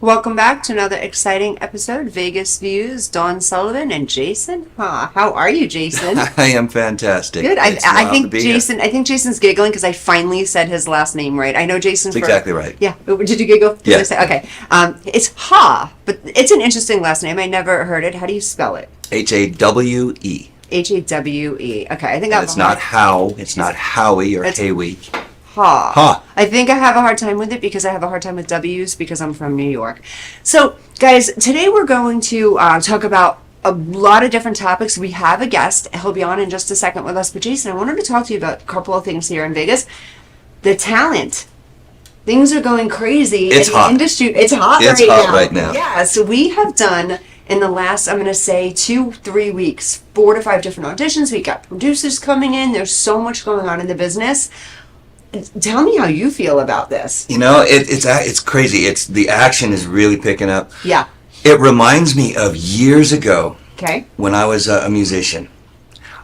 Welcome back to another exciting episode, Vegas Views. Dawn Sullivan and Jason. How are you, Jason? I am fantastic. Good. It's I wild think to be here. Jason. I think Jason's giggling because I finally said his last name right. I know Jason. That's exactly right. Yeah. Did you giggle? Did Yeah. I say, okay. It's Ha, but it's an interesting last name. I never heard it. How do you spell it? Hawe. Hawe. Okay. I think And it's not how. It's not Howie or It's- Hawe. Ha. Ha. I think I have a hard time with it because I have a hard time with W's because I'm from New York. So, guys, today we're going to talk about a lot of different topics. We have a guest. He'll be on in just a second with us. But, Jason, I wanted to talk to you about a couple of things here in Vegas. The talent. Things are going crazy It's in hot. the industry. It's hot It's right hot now. right now. Yeah, so we have done in the last, I'm going to say 2-3 weeks, 4 to 5 different auditions. We got producers coming in. There's so much going on in the business. Tell me how you feel about this. You know, it's crazy. The action is really picking up. Yeah. It reminds me of years ago Okay. when I was a musician.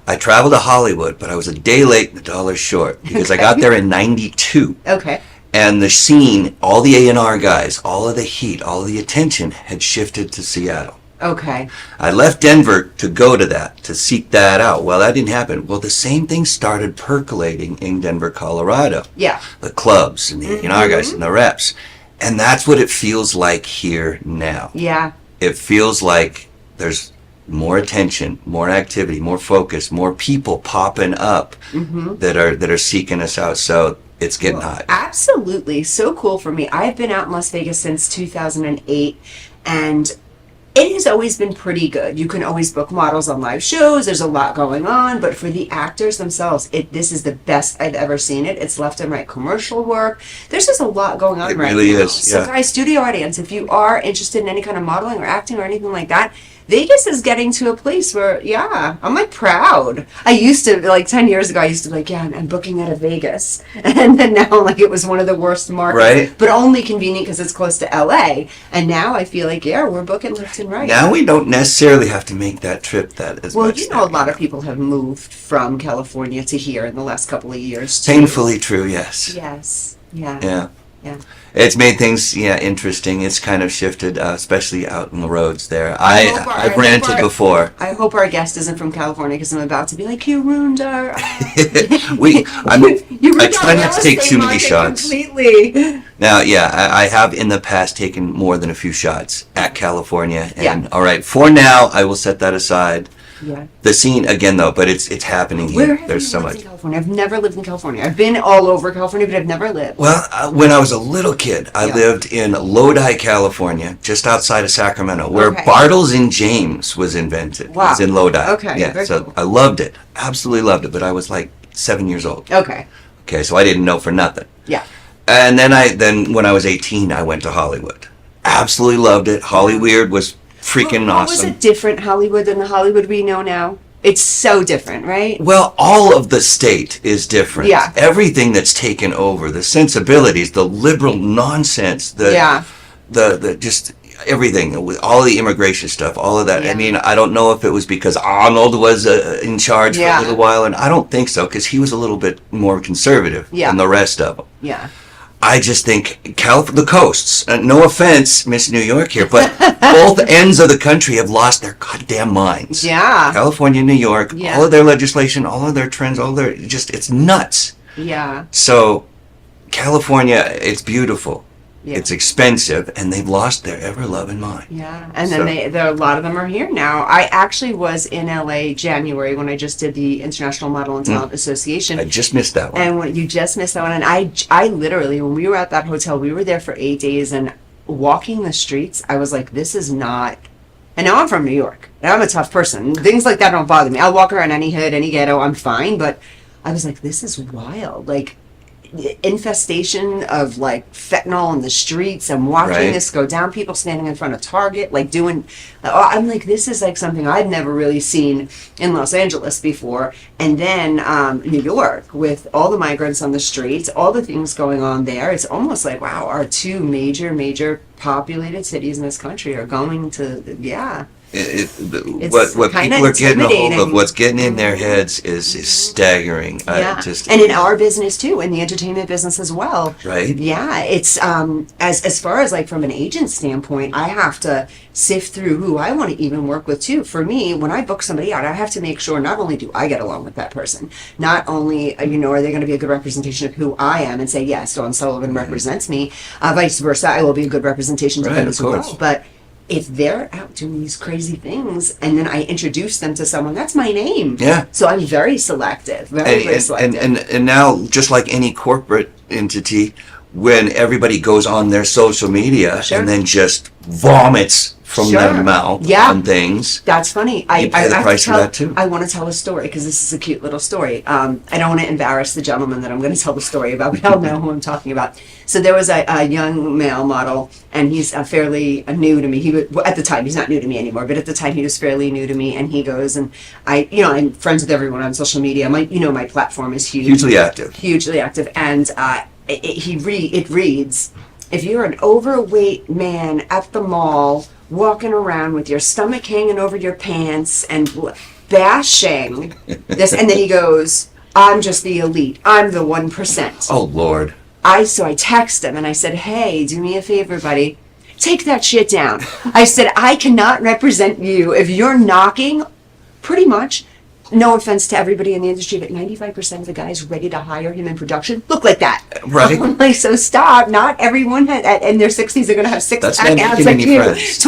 I traveled to Hollywood, but I was a day late and a dollar short because I got there in '92. Okay. And the scene, all the A&R guys, all of the heat, all of the attention had shifted to Seattle. Okay. I left Denver to go to that, to seek that out. Well, that didn't happen. Well, the same thing started percolating in Denver, Colorado. Yeah. The clubs and the A&R guys and the reps. And that's what it feels like here now. Yeah. It feels like there's more attention, more activity, more focus, more people popping up that are seeking us out. So it's getting hot. Absolutely. So cool for me. I've been out in Las Vegas since 2008, and it has always been pretty good. You can always book models on live shows. There's a lot going on, but for the actors themselves, this is the best I've ever seen it. It's left and right commercial work. There's just a lot going on It right really now. is, So yeah. guys, studio audience, if you are interested in any kind of modeling or acting or anything like that, Vegas is getting to a place where, yeah, I'm like proud. I used to, like 10 years ago, I used to be like, yeah, I'm booking out of Vegas. And then now, like, it was one of the worst markets. Right. But only convenient because it's close to LA. And now I feel like, yeah, we're booking left and right. Now we don't necessarily have to make that trip that as Well, much. you know, a lot of now. people have moved from California to here in the last couple of years. too. Painfully true, yes. Yes. Yeah. Yeah. Yeah. It's made things, interesting. It's kind of shifted, especially out on the roads there. I hope I've our- ranted before. I hope our guest isn't from California because I'm about to be like, you ruined our. I try not to take too many shots. Completely. Now, yeah, I have in the past taken more than a few shots at California. And Yeah. all right, for now, I will set that aside. Yeah. The scene again, though, but it's happening here. Where have There's you so lived much. in California? I've never lived in California. I've been all over California, but I've never lived. Well, when I was a little kid, I Yeah. lived in Lodi, California, just outside of Sacramento, where Okay. Bartles and James was invented. Wow. It was in Lodi. Okay, Yeah, very so cool. I loved it. Absolutely loved it, but I was like 7 years old. Okay. Okay, so I didn't know for nothing. Yeah. And then when I was 18, I went to Hollywood. Absolutely loved it. Hollyweird was freaking What was awesome. it different Hollywood than the Hollywood we know now? It's so different, right? Well, all of the state is different. Yeah. Everything that's taken over, the sensibilities, the liberal nonsense, Yeah. the just everything, with all the immigration stuff, all of that. Yeah. I mean, I don't know if it was because Arnold was in charge for Yeah. a little while, and I don't think so, because he was a little bit more conservative Yeah. than the rest of them. Yeah. I just think the coasts, no offense, Miss New York here, but both ends of the country have lost their goddamn minds. Yeah. California, New York, Yeah. all of their legislation, all of their trends, it's nuts. Yeah. So, California, it's beautiful. Yeah. It's expensive, and they've lost their ever-loving mind. Yeah, and then So- a lot of them are here now. I actually was in LA January when I just did the International Model and Talent Association. I just missed that one. And when you just missed that one, and I literally, when we were at that hotel, we were there for 8 days, and walking the streets, I was like, this is not. And now I'm from New York, and I'm a tough person. Things like that don't bother me. I'll walk around any hood, any ghetto, I'm fine. But I was like, this is wild. Like, infestation of like fentanyl in the streets. I'm watching Right. this go down. People standing in front of Target, like doing. I'm like, this is like something I've never really seen in Los Angeles before. And then New York, with all the migrants on the streets, all the things going on there. It's almost like, wow, our two major populated cities in this country are going to, yeah. What kinda people are getting a hold of, intimidating. what's getting in their heads is staggering. Yeah. Just And in our business too, in the entertainment business as well. right. Yeah, it's as far as like from an agent standpoint, I have to sift through who I want to even work with too. For me, when I book somebody out, I have to make sure not only do I get along with that person, not only are they going to be a good representation of who I am and say yes, Dawn Sullivan represents me, vice versa, I will be a good representation to Right, them of as well. course. But if they're out doing these crazy things and then I introduce them to someone, that's my name. Yeah. So I'm very selective, very selective. And now, just like any corporate entity, when everybody goes on their social media Sure. and then just vomits from Sure. their mouth Yeah. on things, That's funny. You pay the price for that, too. I want to tell a story because this is a cute little story. I don't want to embarrass the gentleman that I'm going to tell the story about, but I'll know who I'm talking about. So there was a young male model, and he's fairly new to me. At the time, he's not new to me anymore, but at the time he was fairly new to me. And he goes, and I'm friends with everyone on social media. My platform is huge, hugely active. hugely active, and it reads, if you're an overweight man at the mall walking around with your stomach hanging over your pants and bashing this, and then he goes, I'm just the elite, I'm the 1%. Oh Lord. So I text him and I said, hey, do me a favor, buddy, take that shit down. I said, I cannot represent you if you're knocking pretty much, no offense to everybody in the industry, but 95% of the guys ready to hire him in production look like that. Right. I'm like, so stop. Not everyone in their 60s are going to have That's six-pack not abs making like any you. friends.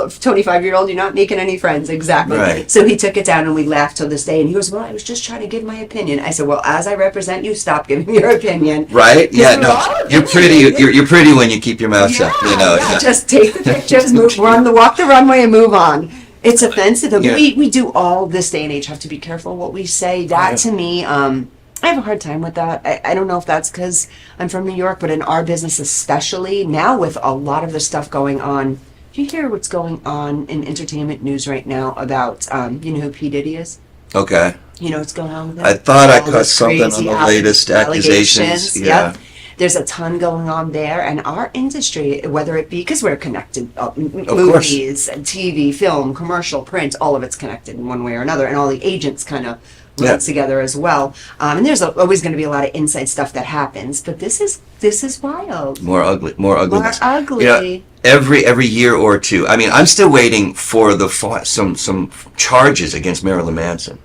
25-year-old, you're not making any friends. Exactly. Right. So he took it down and we laughed till this day. And he goes, well, I was just trying to give my opinion. I said, well, as I represent you, stop giving your opinion. Right? Yeah, we're all no. You're pretty. You're pretty when you keep your mouth shut. Yeah, just take the pictures, walk the runway, and move on. It's offensive. Yeah. We do all this day and age have to be careful what we say. That to me, I have a hard time with that. I don't know if that's because I'm from New York, but in our business especially, now with a lot of the stuff going on, do you hear what's going on in entertainment news right now about, you know who P. Diddy is? Okay. You know what's going on with that? I thought I All caught this something on crazy the latest accusations. Yeah. Yep. There's a ton going on there, and our industry, whether it be because we're connected, movies, TV, film, commercial, print, all of it's connected in one way or another, and all the agents kind of Yeah. work together as well. And there's always going to be a lot of inside stuff that happens, but this is wild. More ugly. More ugliness. More ugly. You know, every year or two. I mean, I'm still waiting for some charges against Marilyn Manson.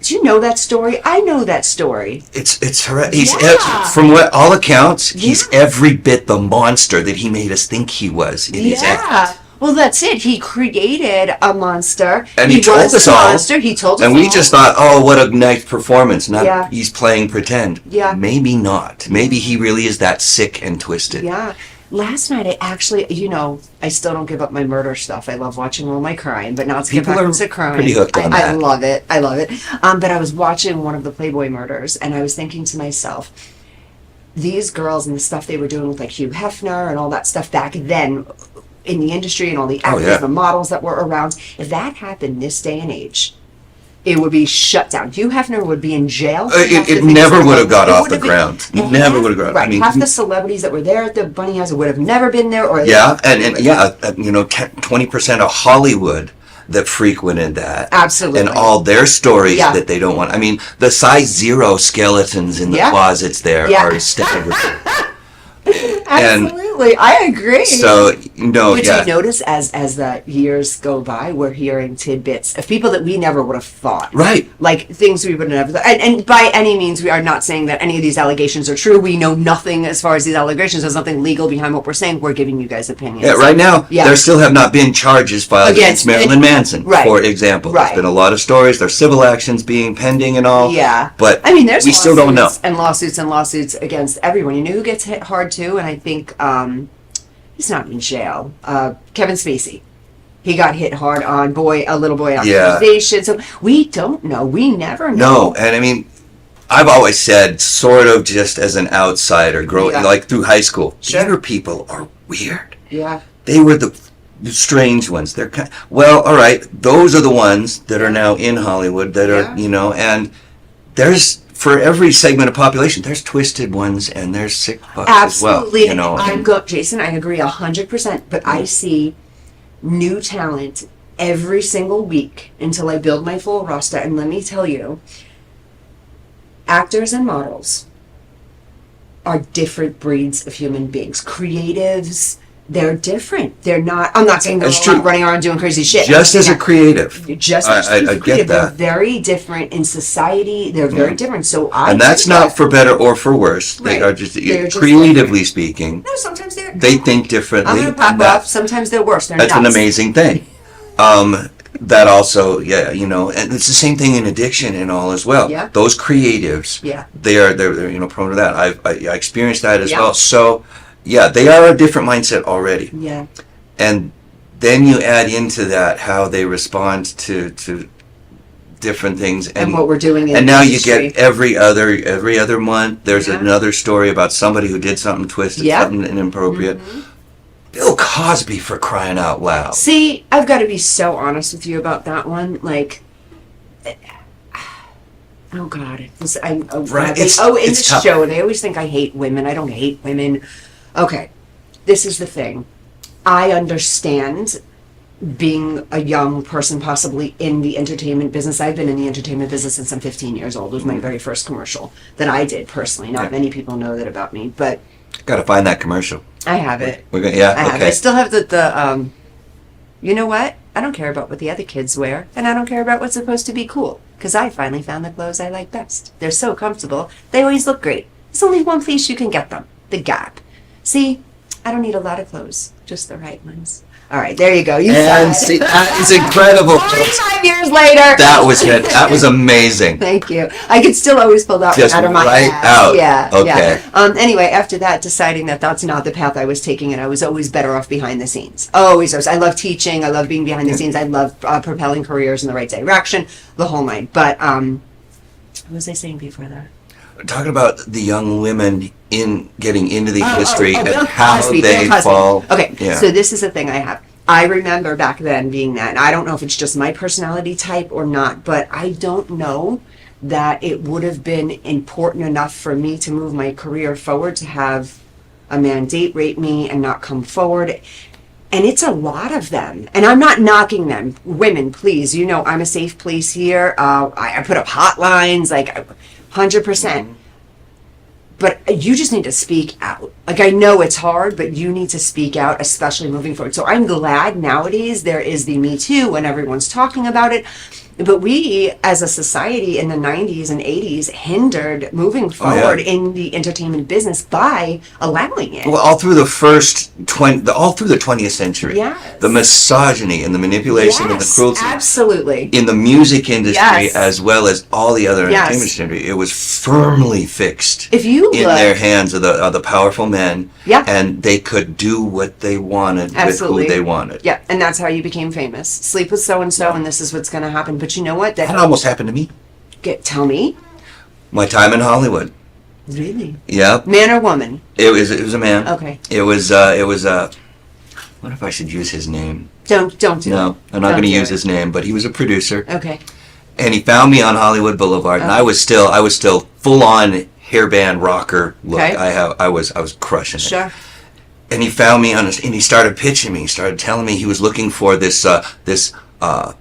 Do you know that story? I know that story. It's horrendous. He's Yeah. from what all accounts, he's Yeah. every bit the monster that he made us think he was in his act. Well, that's it. He created a monster. And he told was us a all. monster. He told us And we all. just thought, oh, what a nice performance. Not Yeah. he's playing pretend. Yeah. Maybe not. Maybe he really is that sick and twisted. Yeah. Last night, I actually, I still don't give up my murder stuff. I love watching all my crime, but now let's get People back are into crime. pretty hooked on I that. love it. I love it. But I was watching one of the Playboy murders, and I was thinking to myself, these girls and the stuff they were doing with like Hugh Hefner and all that stuff back then in the industry and all the actors, yeah. the models that were around, if that happened this day and age, it would be shut down. Hugh Hefner would be in jail. It never would have got off the ground. And Never would have got. Right. I mean, half the celebrities that were there at the Bunny House would have never been there. Or yeah, and 20% of Hollywood that frequented that. Absolutely. And all their stories Yeah. that they don't want. I mean, the size 0 skeletons in the Yeah. closets there Yeah. are staggering. Absolutely, I agree. So, But yeah. you notice as the years go by, we're hearing tidbits of people that we never would have thought. Right. Like things we would have never thought. And by any means, we are not saying that any of these allegations are true. We know nothing as far as these allegations. There's nothing legal behind what we're saying. We're giving you guys opinions. Yeah, right now, Yeah. there still have not been charges filed against Marilyn Manson, right. for example. Right. There's been a lot of stories. There's civil actions being pending and all. Yeah. But I mean, there's we still don't know. lawsuits and lawsuits against everyone. You know who gets hit hard too? And I think he's not in jail. Kevin Spacey. He got hit hard on a little boy accusation. So we don't know. We never know. No, and I mean, I've always said, sort of just as an outsider, growing Yeah. like through high school, Sure. younger people are weird. Yeah. They were the strange ones. They're well, all right. Those are the ones that are now in Hollywood that are, Yeah. and there's for every segment of population, there's twisted ones and there's sick fucks Absolutely. as well. Jason, I agree 100%. But I see new talent every single week until I build my full roster. And let me tell you, actors and models are different breeds of human beings. Creatives, they're different. They're not, I'm not saying they're That's all true. running around doing crazy shit. Just as a creative. Just as I creative. get They're that. very different in society. They're very different. So And that's not for better or for worse. They Right. are just, They're just creatively speaking, No, sometimes they're. they think differently. I'm gonna pop and that- off. Sometimes they're worse. They're That's an nuts. amazing thing. That also, and it's the same thing in addiction and all as well. Yeah. Those creatives, Yeah. they're prone to that. I experienced that as Yeah. well. So, yeah, they are a different mindset already. Yeah. And then you add into that how they respond to different things, And what we're doing in and now the you industry. get every other month. There's Yeah. another story about somebody who did something twisted, Yeah. something inappropriate. Bill Cosby, for crying out loud. See, I've got to be so honest with you about that one. Like, oh God, Right, in it's this tough. show, they always think I hate women. I don't hate women. Okay, this is the thing. I understand being a young person, possibly in the entertainment business. I've been in the entertainment business since I'm 15 years old. It was my very first commercial that I did personally. Not Yeah. many people know that about me, but Got to find that commercial. I have it. We're gonna, I yeah, have. okay. I still have the you know what? I don't care about what the other kids wear, and I don't care about what's supposed to be cool, because I finally found the clothes I like best. They're so comfortable. They always look great. There's only one place you can get them. The Gap. See, I don't need a lot of clothes, just the right ones. All right, there you go. You And said see, it. that is incredible. 45 years later. That was it. That was amazing. Thank you. I could still always pull that one Just out of my right ass. out. Yeah. Okay. Yeah. Anyway, after that, deciding that that's not the path I was taking, and I was always better off behind the scenes. Always. I love teaching. I love being behind the scenes. I love propelling careers in the right direction. The whole nine. But what was I saying before that? Talking about the young women in getting into the industry and Bill how Cosby, they Bill Cosby. fall. Okay, Yeah. so this is the thing I have. I remember back then being that, and I don't know if it's just my personality type or not, but I don't know that it would have been important enough for me to move my career forward to have a man date rape me and not come forward. And it's a lot of them. And I'm not knocking them. Women, please, you know I'm a safe place here. I put up hotlines, like 100%. But you just need to speak out. Like, I know it's hard, but you need to speak out, especially moving forward. So I'm glad nowadays there is the Me Too and everyone's talking about it. But we, as a society in the 90s and 80s, hindered moving forward in the entertainment business by allowing it. Well, all through the first all through the 20th century, Yes. the misogyny and the manipulation and the Yes, cruelty absolutely. in the music industry, Yes. as well as all the other Yes. entertainment industry, it was firmly fixed If you in look, their hands of the powerful men, Yeah. and they could do what they wanted Absolutely. with who they wanted. yeah, and that's how you became famous. Sleep with so and so, and this is what's going to happen. But you know what? That almost happened to me. Tell me, My time in Hollywood. really, Yep. man or woman? It was a man. Okay, It was what if I should use his name? don't do it. No, I'm not Don't going to do use it. his name, but he was a producer, Okay. and he found me on Hollywood Boulevard, and I was still full on hairband rocker look. Okay. I was crushing it. Sure. And he found me and he started pitching me. He started telling me he was looking for this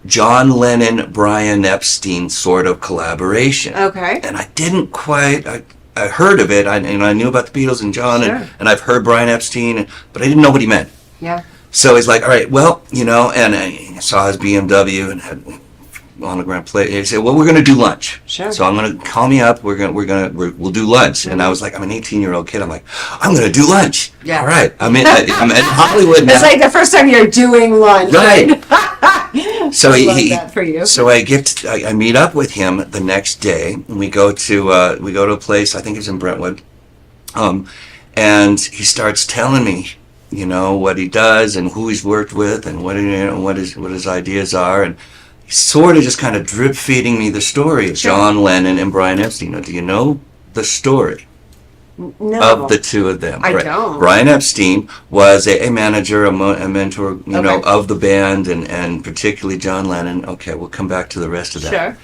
John Lennon, Brian Epstein sort of collaboration. Okay. And I didn't quite. I heard of it. I knew about the Beatles and John, Sure. and I've heard Brian Epstein, but I didn't know what he meant. Yeah. So he's like, all right, well, and I saw his BMW and had autograph plate. He said, well, we're going to do lunch. Sure. So I'm going to call me up. We'll do lunch. And I was like, I'm an 18-year-old kid. I'm like, I'm going to do lunch. Yeah. All right. I'm in Hollywood now. It's like the first time you're doing lunch. Right. So I love that for you. So I meet up with him the next day, and we go to a place. I think it's in Brentwood, and he starts telling me, what he does and who he's worked with and what his ideas are, and he's sort of just kind of drip feeding me the story of Sure. John Lennon and Brian Epstein. Now, do you know the story No. of the two of them? I Right. don't. Brian Epstein was a manager, a mentor, Okay. of the band, and particularly John Lennon. Okay, we'll come back to the rest of that. Sure.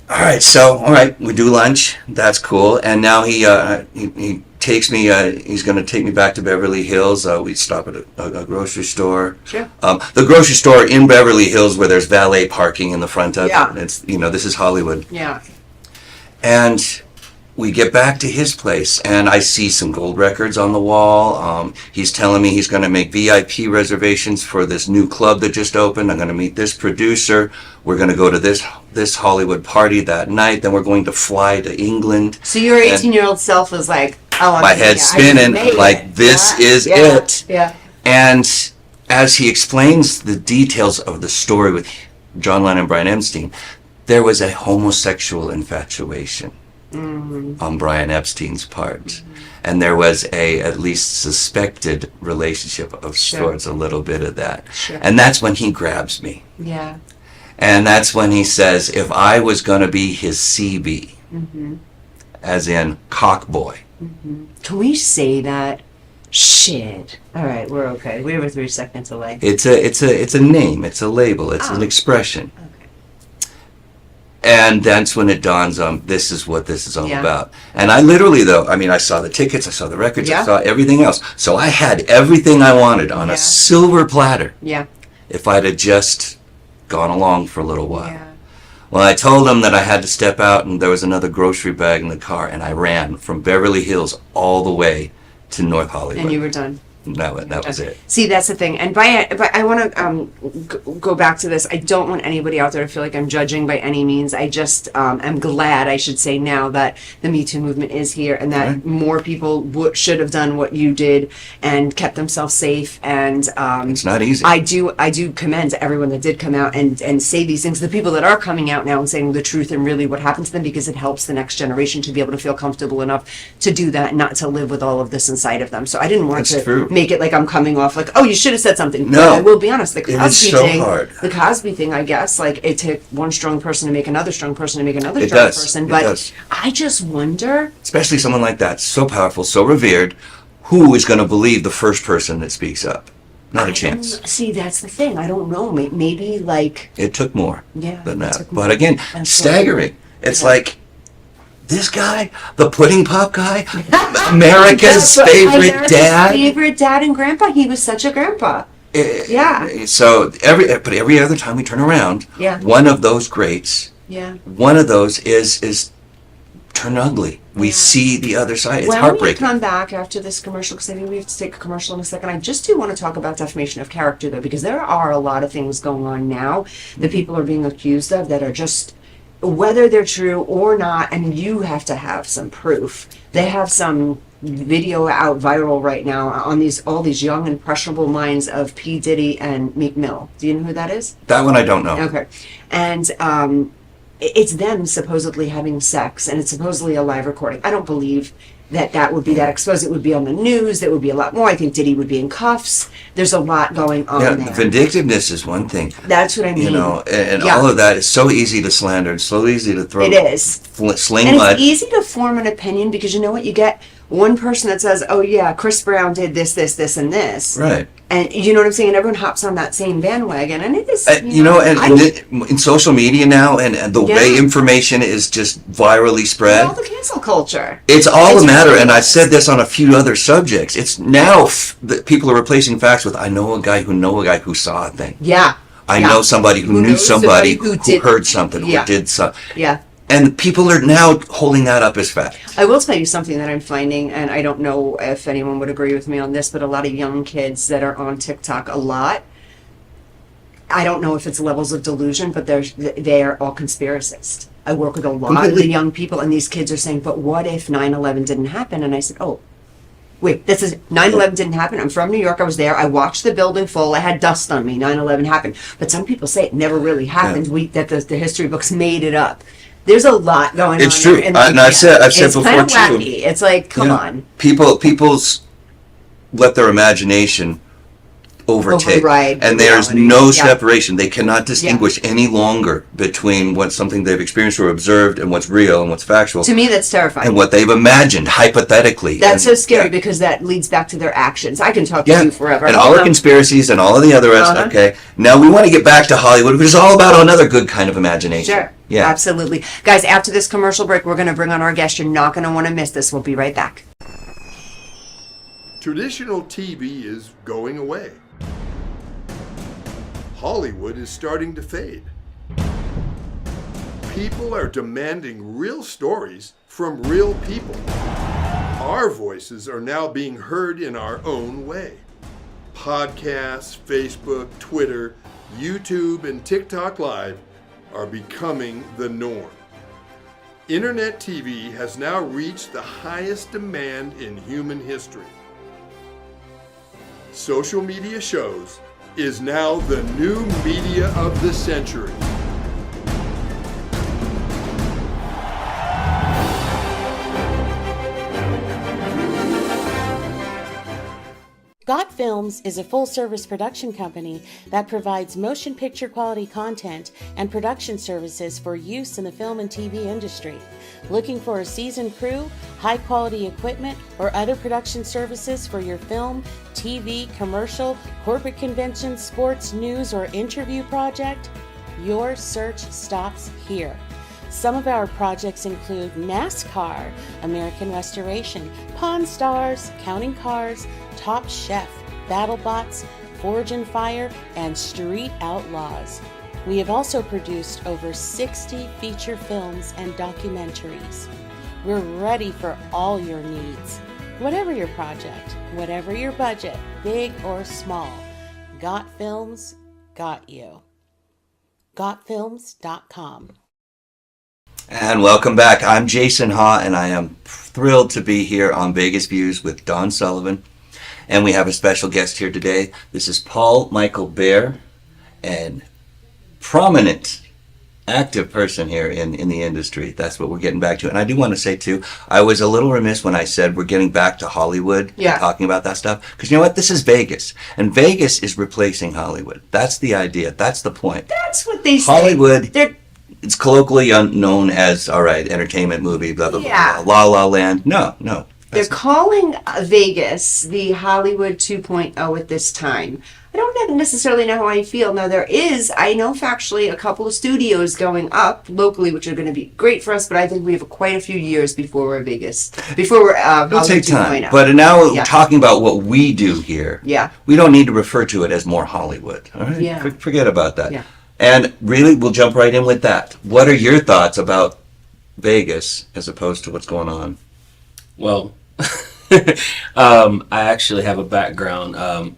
All right, we do lunch. That's cool. And now he takes me. He's going to take me back to Beverly Hills. We stop at a grocery store. Sure. The grocery store in Beverly Hills where there's valet parking in the front of Yeah. it. It's this is Hollywood. Yeah. And we get back to his place, and I see some gold records on the wall. He's telling me he's going to make VIP reservations for this new club that just opened. I'm going to meet this producer. We're going to go to this Hollywood party that night. Then we're going to fly to England. So your 18-year-old self was like, oh, My head's spinning, like, this is it. Yeah. And as he explains the details of the story with John Lennon and Brian Epstein, there was a homosexual infatuation on Brian Epstein's part. And there was a at least suspected relationship of sorts, a little bit of that. Sure. And that's when he grabs me. Yeah. And that's when he says, if I was going to be his CB, as in cockboy. Can we say that? Shit. All right, we're okay. We have a 3-second delay. It's a name, it's a label, it's an expression. Okay. And that's when it dawns on, this is what this is all Yeah. about. And I literally, though, I mean, I saw the tickets, I saw the records, Yeah. I saw everything else. So I had everything I wanted on Yeah. a silver platter Yeah. if I'd have just gone along for a little while. Yeah. Well, I told him that I had to step out, and there was another grocery bag in the car, and I ran from Beverly Hills all the way to North Hollywood. And you were done. That was it. See, that's the thing. And but I want to go back to this. I don't want anybody out there to feel like I'm judging by any means. I just am glad, I should say now, that the Me Too movement is here, and that Right. more people should have done what you did and kept themselves safe. And It's not easy. I do commend everyone that did come out and say these things. The people that are coming out now and saying the truth and really what happened to them, because it helps the next generation to be able to feel comfortable enough to do that, and not to live with all of this inside of them. So I didn't want That's to true. make it like I'm coming off like, oh, you should have said something. No. But I will be honest, the It is Cosby so thing, hard. the Cosby thing, I guess, like it took one strong person to make another strong person to make another It strong does. person. It But does. I just wonder. Especially someone like that, so powerful, so revered, who is going to believe the first person that speaks up? Not a chance. See, that's the thing. I don't know. Maybe like, It took more Yeah, than it that. took more. But again, That's staggering. It's Yeah. like, this guy, the pudding pop guy, America's favorite dad. Favorite dad and grandpa. He was such a grandpa. Yeah. So every other time we turn around, Yeah. one of those greats, Yeah. one of those is turned ugly. We Yeah. see the other side. It's When we heartbreaking. come back after this commercial, because I think we have to take a commercial in a second, I just do want to talk about defamation of character, though, because there are a lot of things going on now that people are being accused of that are just, whether they're true or not, I mean, you have to have some proof. They have some video out viral right now on all these young impressionable minds of P. Diddy and Meek Mill. Do you know who that is? That one I don't know. Okay. And it's them supposedly having sex, and it's supposedly a live recording. I don't believe that would be that exposed. It would be on the news. There would be a lot more. I think Diddy would be in cuffs. There's a lot going on Yeah, there. vindictiveness is one thing. That's what I mean. You know, and Yeah. all of that is so easy to slander and so easy to throw. It is. Sling And mud. it's easy to form an opinion because you know what? You get one person that says, oh yeah, Chris Brown did this, this, this, and this. Right. And you know what I'm saying? And everyone hops on that same bandwagon. And it is, And in social media now, and the way Yeah. information is just virally spread, all the cancel culture. it's all It's a matter, and I've ridiculous. said this on a few other subjects, it's now that people are replacing facts with, I know a guy who saw a thing. Yeah. I Yeah. know somebody who knew knows somebody who who did- heard something, Yeah. who did something. Yeah. And people are now holding that up as fact. I will tell you something that I'm finding, and I don't know if anyone would agree with me on this, but a lot of young kids that are on TikTok a lot, I don't know if it's levels of delusion, but they're all conspiracists. I work with a lot of Completely. the young people, and these kids are saying, but what if 9/11 didn't happen? And I said, oh, wait, this is 9/11 didn't happen. I'm from New York. I was there. I watched the building fall. I had dust on me. 9/11 happened. But some people say it never really happened. That the history books made it up. There's a lot going on. It's true. And And I've said it's before kind of too. wacky. It's like, come on. People's let their imagination overtake, Override and there's reality. no Yeah. separation. They cannot distinguish any longer between what's something they've experienced or observed and what's real and what's factual, To me, that's terrifying. and what they've imagined hypothetically. That's And- so scary yeah. because that leads back to their actions. I can talk to Yeah, you forever. and all the conspiracies and all of the other rest. Uh-huh. Okay, now we want to get back to Hollywood, which is all about another good kind of imagination. Sure. Yeah. Absolutely. Guys, after this commercial break, we're going to bring on our guest. You're not going to want to miss this. We'll be right back. Traditional TV is going away. Hollywood is starting to fade. People are demanding real stories from real people. Our voices are now being heard in our own way. Podcasts, Facebook, Twitter, YouTube, and TikTok Live are becoming the norm. Internet TV has now reached the highest demand in human history. Social media shows is now the new media of the century. Got Films is a full-service production company that provides motion picture quality content and production services for use in the film and TV industry. Looking for a seasoned crew, high-quality equipment, or other production services for your film, TV, commercial, corporate convention, sports, news, or interview project? Your search stops here. Some of our projects include NASCAR, American Restoration, Pawn Stars, Counting Cars, Top Chef, BattleBots, Forge and Fire, and Street Outlaws. We have also produced over 60 feature films and documentaries. We're ready for all your needs. Whatever your project, whatever your budget, big or small, Got Films got you. GotFilms.com. And welcome back. I'm Jason Hawe, and I am thrilled to be here on Vegas Views with Don Sullivan. And we have a special guest here today. This is Paul Michael Bair, and prominent, active person here in the industry. That's what we're getting back to. And I do want to say, too, I was a little remiss when I said we're getting back to Hollywood and talking about that stuff. Because you know what? This is Vegas. And Vegas is replacing Hollywood. That's the idea. That's the point. That's what they say. Hollywood... It's colloquially known as, all right, entertainment movie, blah, blah, blah, La La Land. No. They're calling Vegas the Hollywood 2.0 at this time. I don't necessarily know how I feel. Now, I know factually, a couple of studios going up locally, which are going to be great for us, but I think we have quite a few years before we're Vegas. It'll take time. But now talking about what we do here, we don't need to refer to it as more Hollywood. All right? Yeah. Forget about that. Yeah. And really, we'll jump right in with that. What are your thoughts about Vegas as opposed to what's going on? Well, I actually have a background. I'm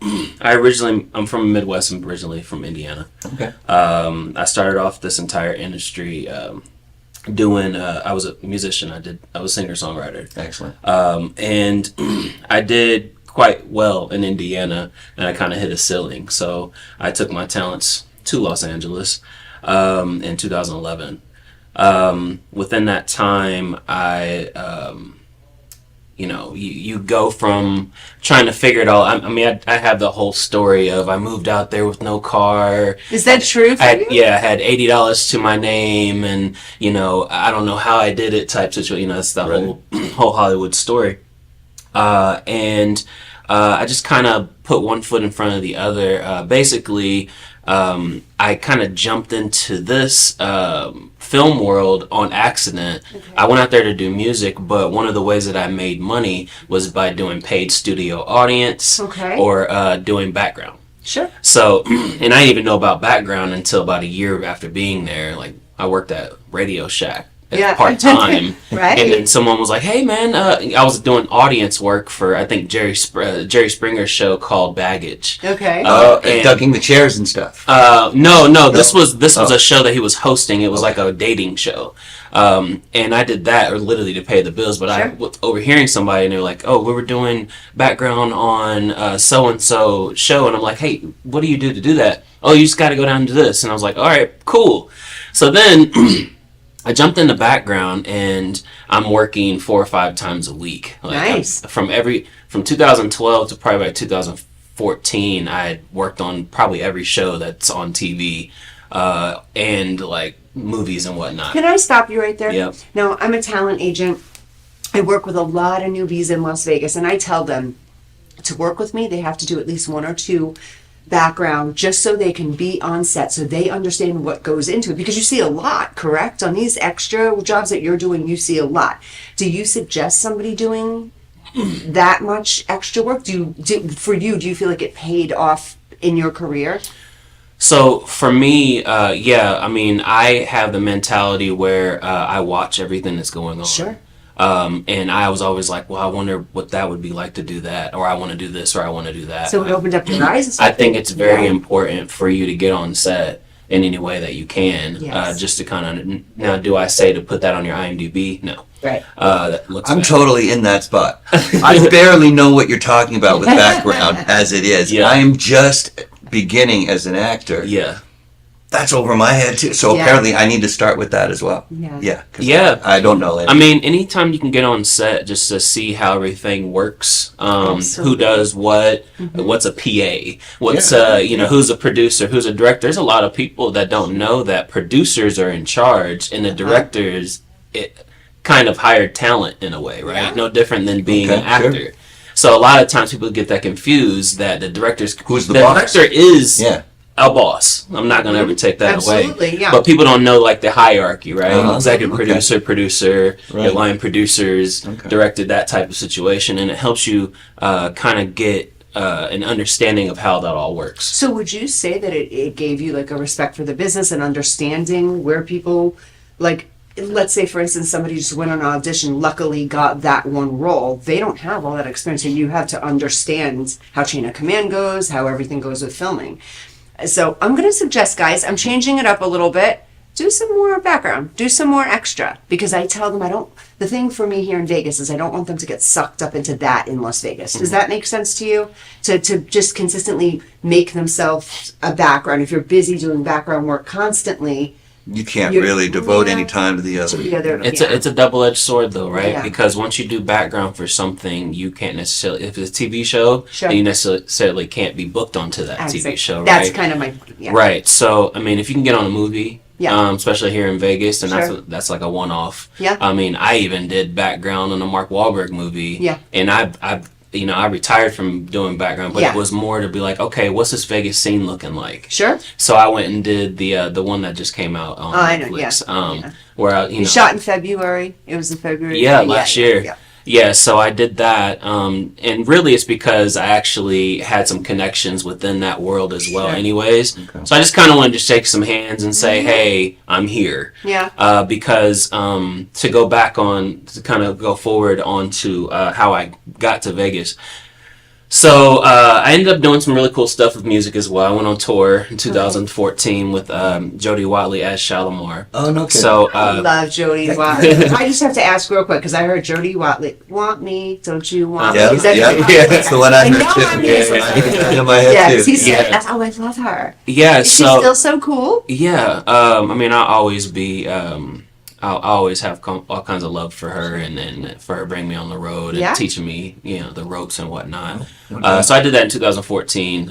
from the Midwest. I'm originally from Indiana. Okay. I started off this entire industry doing. I was a musician. I was a singer-songwriter. Excellent. And I did quite well in Indiana, and I kind of hit a ceiling. So I took my talents to Los Angeles in 2011. Within that time, you go from trying to figure it all. I have the whole story of I moved out there with no car. Is that true for you? Yeah, I had $80 to my name, and I don't know how I did it type situation. That's the whole Hollywood story. And I just kind of put one foot in front of the other. Basically, I kind of jumped into this film world on accident. Okay. I went out there to do music, but one of the ways that I made money was by doing paid studio audience or doing background. Sure. So, and I didn't even know about background until about a year after being there. Like, I worked at Radio Shack. Part-time. Right. And then someone was like, hey man, I was doing audience work for, I think, Jerry Springer's show called Baggage. Okay. And ducking the chairs and stuff. No. This was a show that he was hosting. It was like a dating show. And I did that literally to pay the bills, but I was overhearing somebody and they were like, oh, we were doing background on so-and-so show. And I'm like, hey, what do you do to do that? Oh, you just got to go down to this. And I was like, all right, cool. So then I jumped in the background and I'm working 4 or 5 times a week. Nice. From 2012 to probably about 2014, I had worked on probably every show that's on TV, and like movies and whatnot. Can I stop you right there? Yep. Now, I'm a talent agent. I work with a lot of newbies in Las Vegas, and I tell them to work with me, they have to do at least 1 or 2 background just so they can be on set, so they understand what goes into it, because you see a lot, correct? On these extra jobs that you're doing, you see a lot. Do you suggest somebody doing that much extra work? Do you feel like it paid off in your career? So for me, yeah, I mean, I have the mentality where I watch everything that's going on. Sure. And I was always like, well, I wonder what that would be like to do that, or I want to do this, or I want to do that. So it opened up your eyes. I think it's very important for you to get on set in any way that you can, Yes. just to kind of, now do I say to put that on your IMDb? No. Right. That looks I'm bad. totally in that spot. I barely know what you're talking about with background as it is. Yeah. I am just beginning as an actor. Yeah. That's over my head too. So Yeah. apparently I need to start with that as well. Yeah. Yeah. 'Cause Yeah. I don't know I anything. mean, anytime you can get on set just to see how everything works, who Absolutely. does what, what's a PA, what's who's a producer, who's a director. There's a lot of people that don't know that producers are in charge and the directors kind of hired talent in a way, right? Yeah. No different than being Okay, an actor. sure. So a lot of times people get that confused that the director's Who's the boss? director is Yeah. a boss. I'm not gonna ever take that away. Absolutely, yeah. But people don't know like the hierarchy, right? Uh-huh. Executive Okay. producer, your Right. line producers, Okay. directed, that type of situation, and it helps you kind of get an understanding of how that all works. So would you say that it gave you like a respect for the business and understanding where people, like, let's say for instance somebody just went on an audition, luckily got that one role, they don't have all that experience and you have to understand how chain of command goes, how everything goes with filming. So I'm going to suggest, guys, I'm changing it up a little bit. Do some more background, do some more extra, because I tell them the thing for me here in Vegas is I don't want them to get sucked up into that in Las Vegas. Does that make sense to you? To just consistently make themselves a background. If you're busy doing background work constantly, You can't You're- really devote yeah. any time to the other. the other, It's yeah. a double-edged sword though, right? Yeah. Because once you do background for something, you can't necessarily, if it's a TV show, Sure. then you necessarily can't be booked onto that TV show, right? That's kind of my, yeah. Right. So, I mean, if you can get on a movie, Yeah. especially here in Vegas, then Sure. that's like a one-off. Yeah. I mean, I even did background on a Mark Wahlberg movie. Yeah. And I retired from doing background, but Yeah. it was more to be like, okay, what's this Vegas scene looking like? Sure. So I went and did the one that just came out on I know, Netflix. yeah. Where I, You shot in February. It was in February. yeah, last year. Yeah. Yeah, so I did that, and really it's because I actually had some connections within that world as well, Sure. anyways. So I just kind of wanted to shake some hands and say, hey, I'm here. Yeah. Because to go back on, to kind of go forward onto how I got to Vegas. So I ended up doing some really cool stuff with music as well. I went on tour in 2014 with Jody Watley as Shalimar. Oh, no kidding. So I love Jody Watley. I just have to ask real quick because I heard Jody Watley, "Want me? Don't you want me?" Yeah, Is that yeah, that's the one I I heard know too. I'm his. In my head Yeah, too. 'cause he's Yeah. oh, I love her. yeah, Is she so still so cool? yeah, I mean, I'll always be. I'll always have all kinds of love for her, and for her bringing me on the road and Yeah. teaching me, the ropes and whatnot. So I did that in 2014,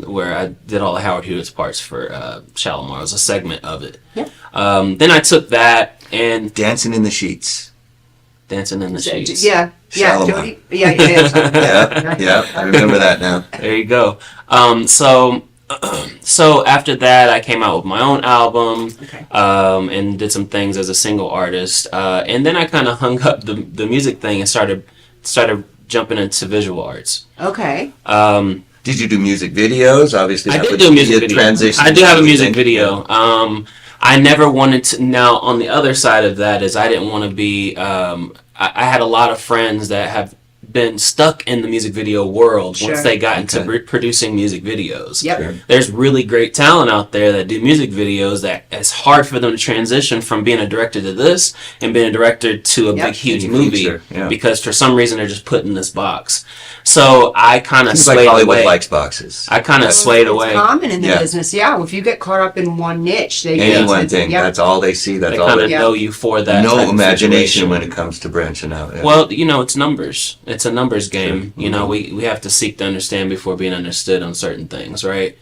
where I did all the Howard Hughes parts for Shalimar. It was a segment of it. Yeah. Then I took that and Dancing in the Sheets. Dancing in the Sheets. Yeah. Yeah. Shalimar. Jody. Yeah. Yeah. Yeah, yeah, I remember that now. There you go. So after that, I came out with my own album, Okay. and did some things as a single artist, and then I kind of hung up the music thing and started jumping into visual arts. Okay. Did you do music videos? Obviously, I that did would do a be music video. transition I do have a to music thing. video. I never wanted to. Now, on the other side of that is I didn't want to be. I had a lot of friends that have been stuck in the music video world Sure. once they got into Okay. producing music videos. Yep. Sure. There's really great talent out there that do music videos that it's hard for them to transition from being a director to this and being a director to a Yep. big huge Big movie feature, yeah. because for some reason they're just put in this box. So I kind of Seems swayed like Hollywood away. likes boxes. I kind of swayed It's away. common in the Yeah. business. Yeah. If you get caught up in one niche, they Any get one into- thing. Yep. That's all they see. That's They all kind of they know you for that. No type of imagination situation. when it comes to branching out. Yeah. Well, it's numbers. It's a numbers game. Sure. We have to seek to understand before being understood on certain things, right?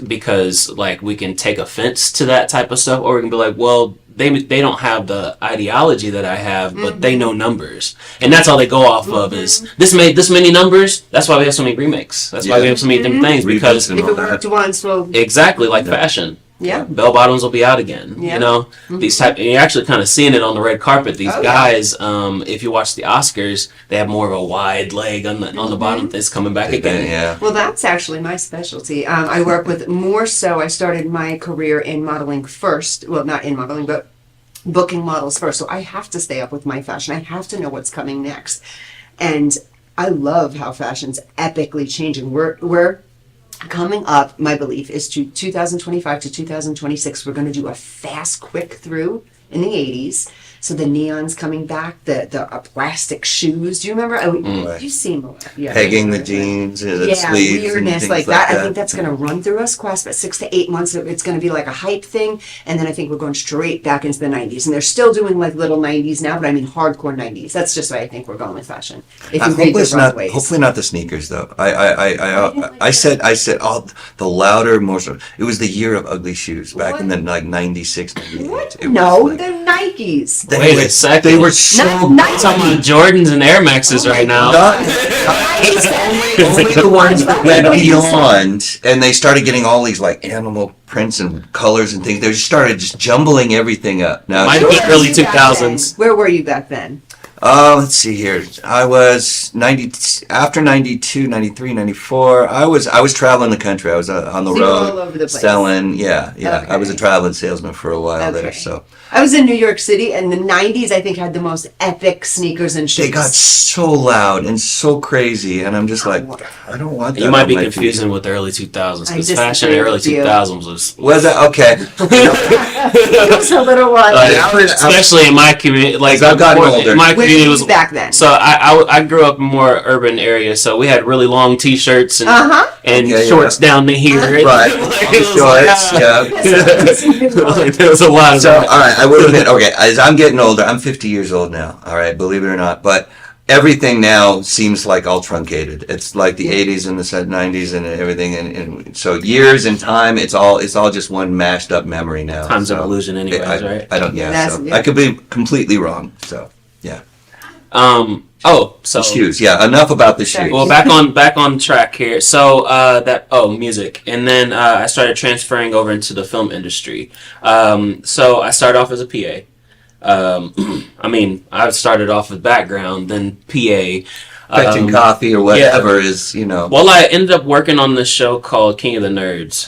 Because like we can take offense to that type of stuff, or we can be like, well, they don't have the ideology that I have, but they know numbers, and that's all they go off of is this made this many numbers. That's why we have so many remakes. That's why we Yeah. have so many different things Reboots because and If all it worked that. once, well, exactly like fashion. Yeah. Bell bottoms will be out again. Yeah. You know, these type. And you're actually kind of seeing it on the red carpet. These guys, if you watch the Oscars, they have more of a wide leg on the bottom. That's coming back again. Yeah. Well, that's actually my specialty. I work with more so. I started my career in modeling first. Well, not in modeling, but booking models first. So I have to stay up with my fashion. I have to know what's coming next. And I love how fashion's epically changing. We're coming up, my belief is to 2025 to 2026, we're going to do a fast, quick through in the 80s. So the neon's coming back, the plastic shoes. Do you remember? You see more. Yeah, Pegging the jeans and the sleeves weirdness and things like that. that. I think that's going to run through us, class, about 6 to 8 months. It's going to be like a hype thing. And then I think we're going straight back into the 90s. And they're still doing like little 90s now, but I mean hardcore 90s. That's just why I think we're going with fashion. If you read the runways. Hopefully not the sneakers though. I said all the louder, more so. It was the year of ugly shoes back in the like 96, 98. What? It No, was like- they're Nikes. Wait a second. They were so Not Talking about Jordans and Air Maxes right now. only the ones that went beyond, and they started getting all these like animal prints and colors and things. They just started just jumbling everything up. Now, Might be early 2000s. Where were you back then? let's see here. I was 90 after 92, 93, 94. I was traveling the country. I was on the So you were road all over the place. selling. Yeah. Okay. I was a traveling salesman for a while there. Okay. So I was in New York City, and the 90s, I think, had the most epic sneakers and shoes. they got so loud and so crazy, and I'm just like, I don't want that. You might on be my confusing feet. with the early 2000s I because disagree fashion in the early with you. 2000s was Was that okay? It was a little one. especially in my community. Like I've gotten older. My Where community were was you back then? So I grew up in more urban areas, so we had really long T-shirts and and Okay, shorts down to here. Right. It was Shorts, like, yeah. there was a lot of So, all that. right, I will admit, okay, as I'm getting older, I'm 50 years old now, all right, believe it or not, but everything now seems like all truncated. It's like the 80s and the 90s and everything, and so years and time, it's all just one mashed up memory now. Time's so, an illusion anyways, right? I don't, That's- so yeah. I could be completely wrong, so, yeah. So Shoes, yeah, enough about the shoes. well, back on track here. So music, and then I started transferring over into the film industry. So I started off as a PA. I mean, I started off with background, then PA. Fetching coffee or whatever is, Well, I ended up working on this show called King of the Nerds,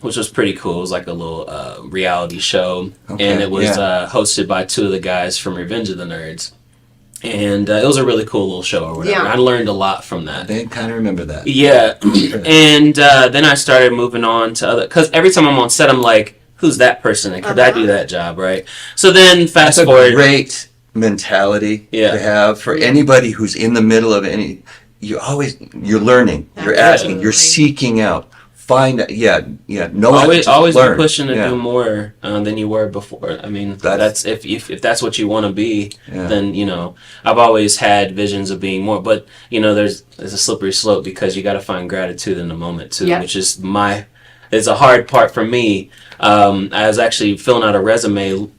which was pretty cool. It was like a little reality show, Okay, and it was yeah. hosted by two of the guys from Revenge of the Nerds. And it was a really cool little show or whatever. Yeah. I learned a lot from that. I kind of remember that. Yeah, and then I started moving on to other, because every time I'm on set, I'm like, who's that person? And could I do that job, right? So then fast That's a forward. great mentality to have for anybody who's in the middle of any. You're learning. You're asking. You're seeking out. Find. No. Always be learn. pushing to do more than you were before. I mean, that's if that's what you want to be, then I've always had visions of being more. But there's a slippery slope because you got to find gratitude in the moment too, which is it's a hard part for me. I was actually filling out a resume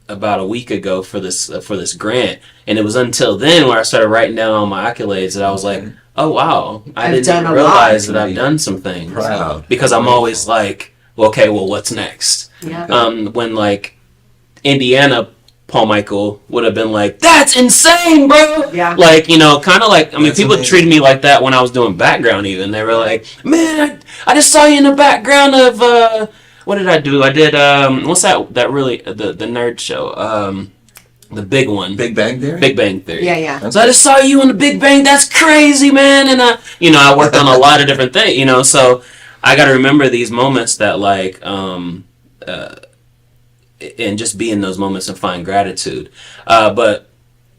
about a week ago for this grant, and it was until then where I started writing down all my accolades that I was like, oh wow, I didn't even realize that I've done some things. Proud. Because I'm always like, well, okay, well, what's next? Yeah. When like Indiana, Paul Michael would have been like, that's insane, bro. Yeah. Like, kind of like, I mean, That's people amazing. treated me like that when I was doing background even. They were like, man, I just saw you in the background of, what did I do? I did, what's that really, the nerd show? The big one. Big Bang Theory. Big Bang Theory. Yeah. So I just saw you in the Big Bang. That's crazy, man. And I worked on a lot of different things, so I got to remember these moments that like, and just be in those moments and find gratitude. But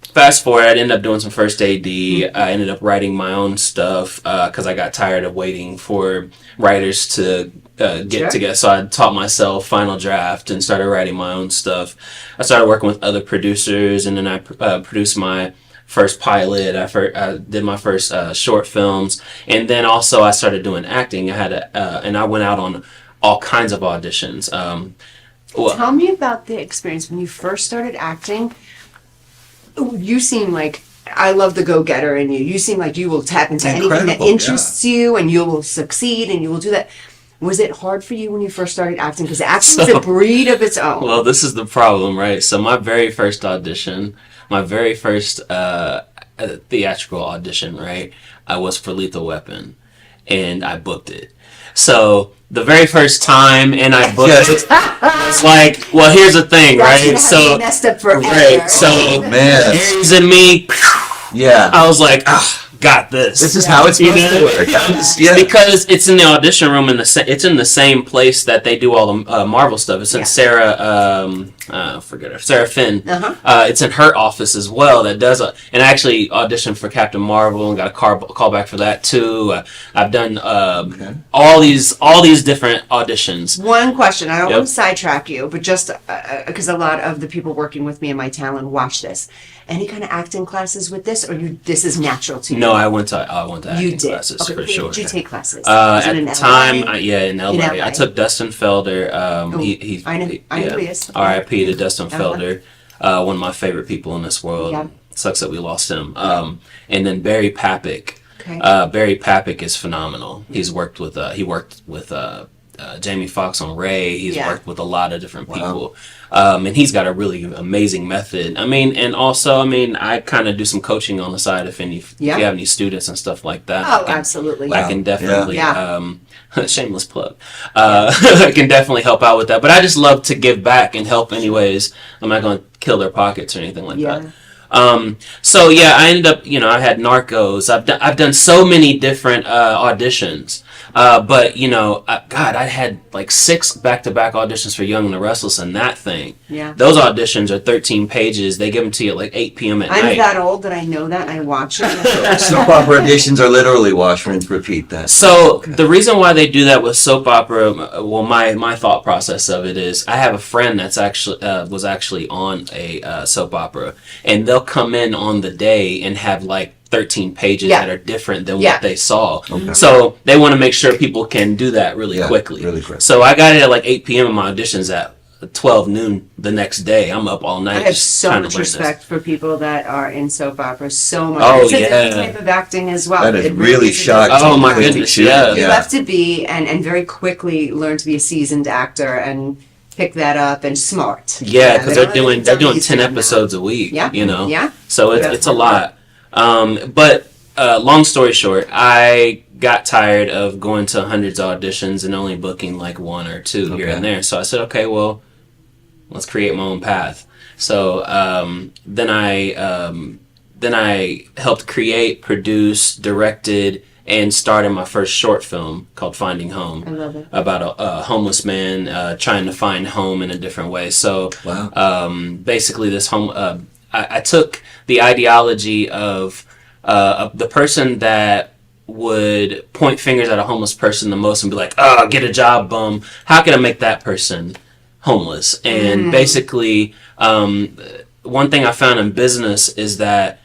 fast forward, I ended up doing some first AD. I ended up writing my own stuff because I got tired of waiting for writers to get together. So I taught myself Final Draft and started writing my own stuff. I started working with other producers, and then I produced my first pilot. I did my first short films, and then also I started doing acting. I had and I went out on all kinds of auditions. Tell me about the experience when you first started acting. You seem like, I love the go-getter in you. You seem like you will tap into anything that Incredible, interests you, and you will succeed, and you will do that. Was it hard for you when you first started acting? Because acting is a breed of its own. Well, this is the problem, right? So my very first audition, my very first theatrical audition, right? I was for Lethal Weapon, and I booked it. So the very first time, and I booked it. It's like, well, here's the thing, right? So messed up forever. Right. So Man. Aries and me. Yeah. I was like, got this. This is how it's supposed to work. Yeah. Because it's in the audition room it's in the same place that they do all the Marvel stuff. It's in Sarah Finn. It's in her office as well. That does and I actually auditioned for Captain Marvel and got a call back for that too. I've done all these different auditions. One question. I don't want to sidetrack you, but just because a lot of the people working with me in my talent watch this. Any kind of acting classes with this, or this is natural to you? No, I went to acting classes for sure. Did you take classes? At the time, in LA. In LA. I took Dustin Felder. I know who he is. R.I.P. to Dustin Felder, one of my favorite people in this world. Yeah. Sucks that we lost him. And then Barry Papick. Okay. Barry Papick is phenomenal. He's worked with Jamie Foxx on Ray. He's worked with a lot of different people. And he's got a really amazing method. And also, I kind of do some coaching on the side if you have any students and stuff like that. Oh, absolutely. I can definitely, shameless plug. I can definitely help out with that. But I just love to give back and help anyways. I'm not going to kill their pockets or anything like that. I ended up, I had Narcos. I've done so many different auditions. But I had like 6 back-to-back auditions for Young and the Restless, and that thing. Yeah. Those auditions are 13 pages. They give them to you at like 8 p.m. at night. I'm that old that I know that and I watch it. Soap opera auditions are literally wash, rinse, repeat. That. So the reason why they do that with soap opera, well, my thought process of it is, I have a friend that's actually was actually on a soap opera, and they'll come in on the day and have like 13 pages that are different than what they saw. Okay. So they want to make sure people can do that really quickly. Really quick. So I got it at like 8 p.m. and my auditions at 12 noon the next day. I'm up all night. I have so much respect for people that are in soap operas. So much. Oh, it's a different type of acting as well. That is really shocking. Oh my goodness, yeah. You have to be and very quickly learn to be a seasoned actor and pick that up and smart. Yeah, because they're doing 10 episodes a week. Yeah. Yeah. So it's a lot. But long story short, I got tired of going to hundreds of auditions and only booking like 1 or 2 here and there. So I said, okay, well, let's create my own path. So then I helped create, produce, directed, and started my first short film called Finding Home. I love it. About a homeless man trying to find home in a different way. So basically this home... I took the ideology of the person that would point fingers at a homeless person the most and be like, oh, get a job, bum. How can I make that person homeless? And basically, one thing I found in business is that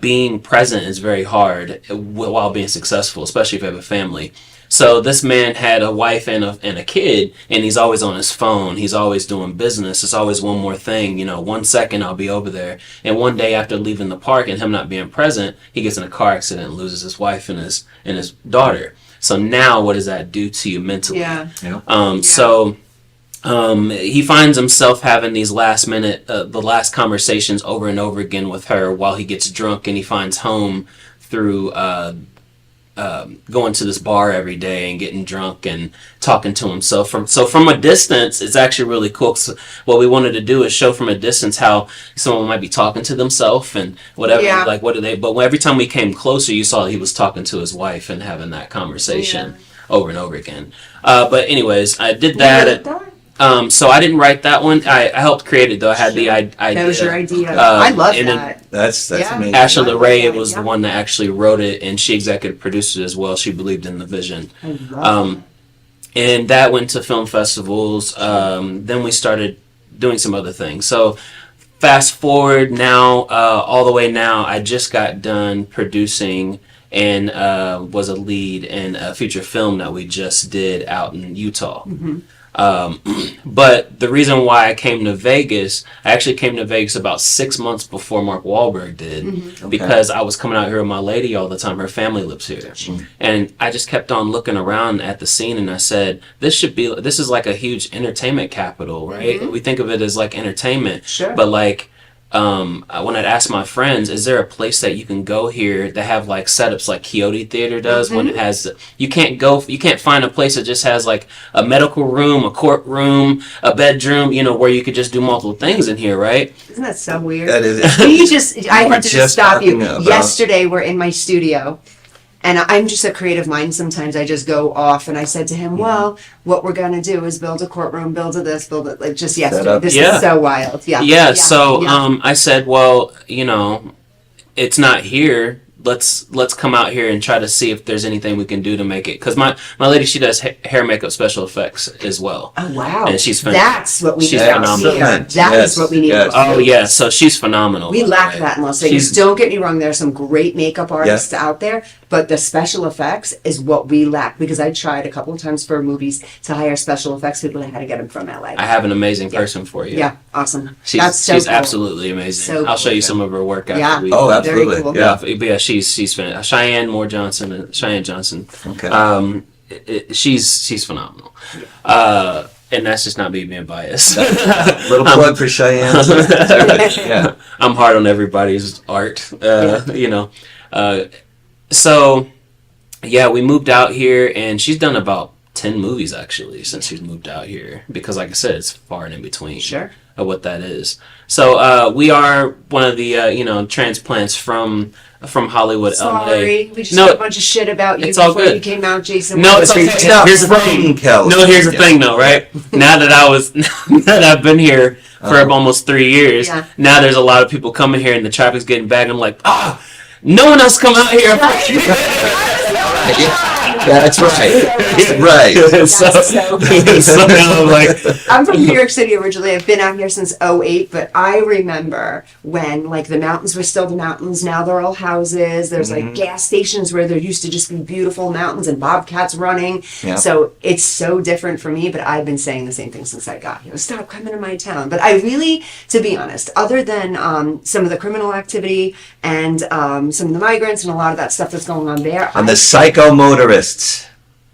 being present is very hard while being successful, especially if you have a family. So this man had a wife and a kid, and he's always on his phone. He's always doing business. It's always one more thing. 1 second I'll be over there. And one day after leaving the park and him not being present, he gets in a car accident and loses his wife and his daughter. So now what does that do to you mentally? Yeah. So he finds himself having these the last conversations over and over again with her while he gets drunk, and he finds home through going to this bar every day and getting drunk and talking to himself. From a distance, it's actually really cool. So what we wanted to do is show from a distance how someone might be talking to themselves and whatever. Yeah. Like, what do they? But every time we came closer, you saw he was talking to his wife and having that conversation over and over again. But anyways, I did that. So I didn't write that one. I helped create it though. I had the idea. That was your idea. I love that. That's amazing. Ashley LeRae was the one that actually wrote it, and she executive produced it as well. She believed in the vision. I love that. And that went to film festivals. Then we started doing some other things. So fast forward now, all the way now, I just got done producing and was a lead in a feature film that we just did out in Utah. But the reason why I came to Vegas, I actually came to Vegas about 6 months before Mark Wahlberg did, because I was coming out here with my lady all the time. Her family lives here, and I just kept on looking around at the scene, and I said, this is like a huge entertainment capital, right? We think of it as like entertainment, but like. When I'd ask my friends, is there a place that you can go here that have like setups like Coyote Theater does, when it has, you can't find a place that just has like a medical room, a courtroom, a bedroom, where you could just do multiple things in here, right? Isn't that so weird? That is. I had to just stop you. About- Yesterday, we're in my studio. And I'm just a creative mind. Sometimes I just go off, and I said to him, well, what we're going to do is build a courtroom, build a this, build it, like just yesterday. This is so wild. Yeah. So I said, well, it's not here. Let's come out here and try to see if there's anything we can do to make it. Because my lady, she does hair, makeup, special effects as well. Oh, wow. And she's That's what we need. She's phenomenal. That is what we need. Oh, yeah. So she's phenomenal. We lack that in Las Vegas. Don't get me wrong. There are some great makeup artists out there. But the special effects is what we lack, because I tried a couple of times for movies to hire special effects people. I had to get them from LA. I have an amazing person for you. Yeah, awesome. She's cool. absolutely amazing. So I'll show you some of her work after Yeah. we. Oh, absolutely. Very cool. Yeah. She's Cheyenne Johnson. Okay. She's phenomenal. And that's just not me being biased. Little plug for Cheyenne. Yeah. I'm hard on everybody's art. So we moved out here, and she's done about 10 movies actually since she's moved out here, because like I said, it's far and in between of what that is. So we are one of the transplants from Hollywood, LA. Sorry, we just got a bunch of shit about you it's all before good. you came out, Jason. No, it's okay. Here's the thing. Here's the thing, though, right? Now that I've been here for almost 3 years, now there's a lot of people coming here, and the traffic's getting bad. And I'm like, no one else come out here. That's right. Right. So now I'm like, I'm from New York City originally. I've been out here since '08, but I remember when like the mountains were still the mountains. Now they're all houses. There's like gas stations where there used to just be beautiful mountains and bobcats running. Yeah. So it's so different for me, but I've been saying the same thing since I got here. Stop coming to my town. But I really, to be honest, other than some of the criminal activity and some of the migrants and a lot of that stuff that's going on there. And the psycho motorists.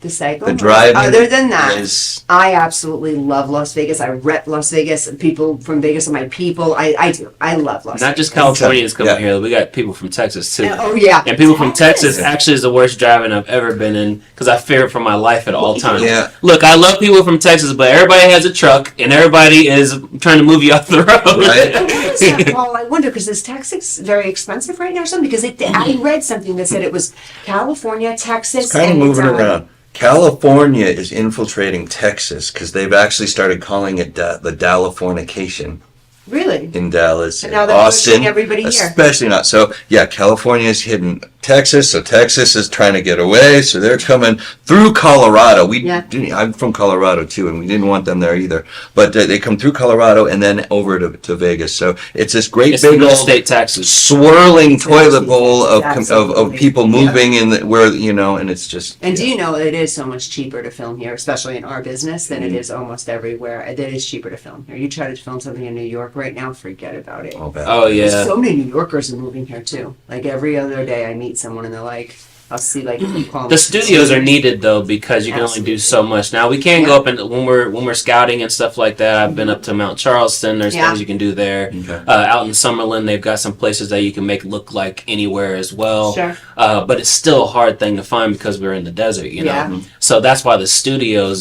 The cycle. The drive. Other than that, I absolutely love Las Vegas. I rep Las Vegas. People from Vegas are my people. I do. I love Las Vegas. Not just Californians coming here. We got people from Texas too. Oh yeah. And people from Texas actually is the worst driving I've ever been in, because I fear it for my life at all times. Yeah. Look, I love people from Texas, but everybody has a truck and everybody is trying to move you off the road. Right. Paul, I wonder, because is Texas very expensive right now or something? Because I read something that said it was California, Texas, It's kind of moving around. California is infiltrating Texas because they've actually started calling it the Dalifornication. Really? In Dallas, And in now they're Austin, pushing everybody here. especially not. So yeah, California is hitting Texas, so Texas is trying to get away, so they're coming through Colorado. I'm from Colorado too, and we didn't want them there either. But they come through Colorado and then over to Vegas. So it's this great big old state taxes, swirling toilet bowl of people moving in where and it's just. And do you know it is so much cheaper to film here, especially in our business, than it is almost everywhere. It is cheaper to film here. You try to film something in New York right now, forget about it. Oh yeah. There's so many New Yorkers are moving here too. Like every other day I meet someone and they're like, I'll see like the studios are needed though, because you can only do so much. Now we can go up and when we're scouting and stuff like that. I've been up to Mount Charleston. There's things you can do there. Okay. Out in Summerlin, they've got some places that you can make look like anywhere as well. Sure. But it's still a hard thing to find because we're in the desert, you know. Yeah. So that's why the studio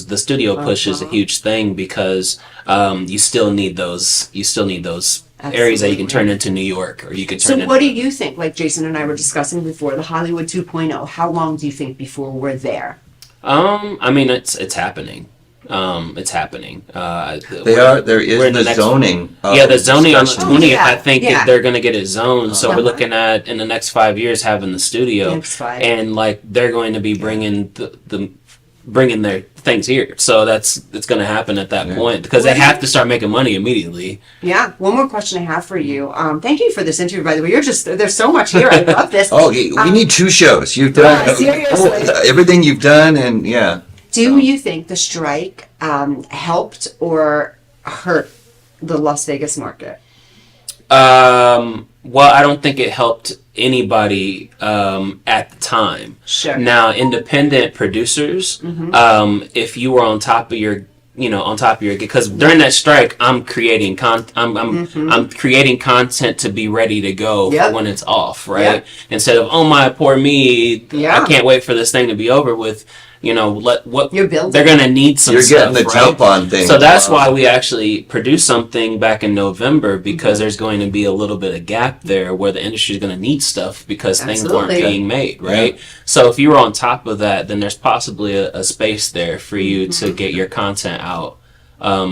push is a huge thing, because you still need those areas that you can turn into New York, or you can turn. So what do you think? Like Jason and I were discussing before, the Hollywood 2.0. How long do you think before we're there? I mean, it's happening. It's happening. There is the zoning. The zoning on the 20th. yeah, I think they're going to get it zoned. So we're looking at in the next 5 years having the studio, and like they're going to be bringing bringing their things here. So it's going to happen at that point, because they have to start making money immediately. Yeah. One more question I have for you. Thank you for this interview, by the way. There's so much here. I love this. We need 2 shows. You've done seriously. everything you've done, and Do you think the strike helped or hurt the Las Vegas market? Well, I don't think it helped anybody at the time. Sure. Now, independent producers, if you were on top of your, because during that strike, I'm creating I'm creating content to be ready to go for when it's off, right? Yep. Instead of, oh my poor me, Yeah. I can't wait for this thing to be over with. You're building. They're gonna need some. You're stuff, getting the right? jump on things. So that's why we actually produced something back in November, because there's going to be a little bit of gap there where the industry is going to need stuff because things weren't Absolutely. being made, right? So if you were on top of that, then there's possibly a space there for you to get your content out.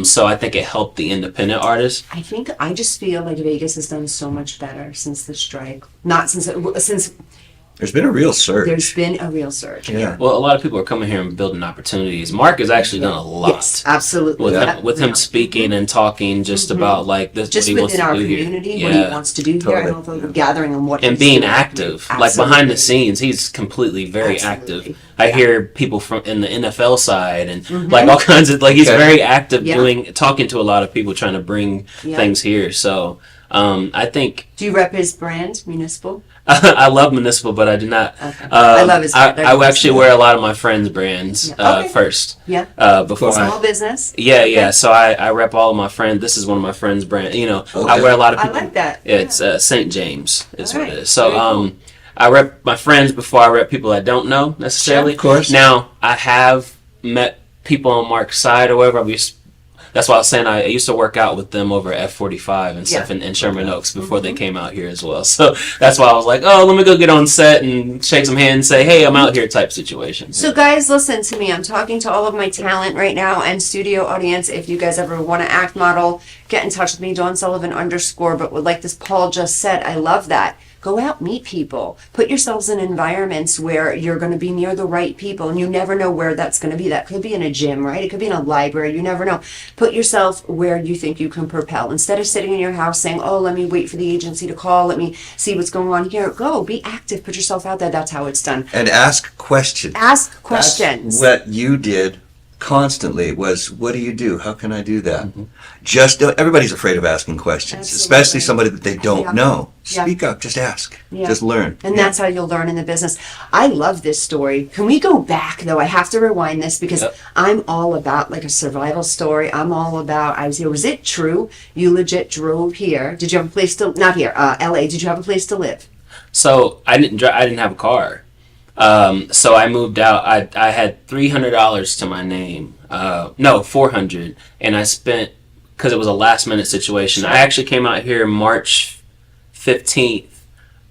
So I think it helped the independent artists. I just feel like Vegas has done so much better since the strike. Not since there's been a real surge. there's been a real surge. Yeah. Well, a lot of people are coming here and building opportunities. Mark has actually done a lot. Yes, absolutely. With him speaking and talking just about like this, Just what he wants within to our do here. community, what he wants to do here, and all the gathering and what And he's being doing. active, like Absolutely. behind the scenes, he's completely very Absolutely. active. I hear people from in the NFL side and like all kinds of he's very active talking to a lot of people, trying to bring things here. So I think. Do you rep his brand, Municipal? I love Municipal, but I do not. Okay. I love his brand. I actually wear a lot of my friends' brands first. Yeah. Before Small business. Yeah. So I rep all of my friends. This is one of my friends' brands. I wear a lot of people. I like that. It's St. James is what it is. So Very cool. I rep my friends before I rep people I don't know necessarily. Sure, of course. Now I have met people on Mark's side or whatever. That's why I was saying I used to work out with them over at F45 and stuff in Sherman Oaks before they came out here as well. So that's why I was like, oh, let me go get on set and shake some hands and say, hey, I'm out here type situation. So guys, listen to me. I'm talking to all of my talent right now and studio audience. If you guys ever want to act model, get in touch with me, Dawn Sullivan _ But like this Paul just said, I love that. Go out, meet people. Put yourselves in environments where you're going to be near the right people, and you never know where that's going to be. That could be in a gym, right? It could be in a library. You never know. Put yourself where you think you can propel. Instead of sitting in your house saying, oh, let me wait for the agency to call. Let me see what's going on here. Go, be active. Put yourself out there. That's how it's done. And ask questions. Ask questions. That's what you did constantly was, what do you do? How can I do that? Just everybody's afraid of asking questions, Absolutely. especially somebody that they don't know. Yeah. Speak up, just ask, Yeah. just learn. And that's how you'll learn in the business. I love this story. Can we go back though? I have to rewind this because I'm all about like a survival story. I'm all about, I was here. Was it true? You legit drove here. Did you have a place to, not here, LA. Did you have a place to live? So I didn't have a car. So I moved out. I had $300 to my name. No, $400, and I spent, because it was a last minute situation. I actually came out here March 15th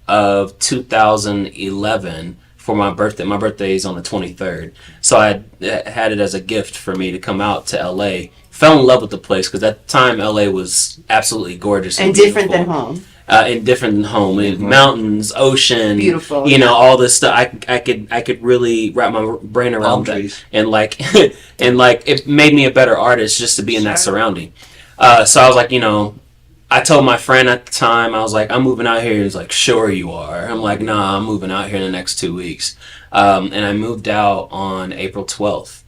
of 2011 for my birthday. My birthday is on the 23rd, so I had it as a gift for me to come out to LA. Fell in love with the place because at the time LA was absolutely gorgeous And different than home. And different than home, mountains, ocean, Beautiful, all this stuff. I could really wrap my brain around that, trees. and like it made me a better artist just to be in that surrounding. So I was like, I told my friend at the time, I was like, I'm moving out here. He was like, sure you are. I'm like, nah, I'm moving out here in the next 2 weeks. And I moved out on April 12th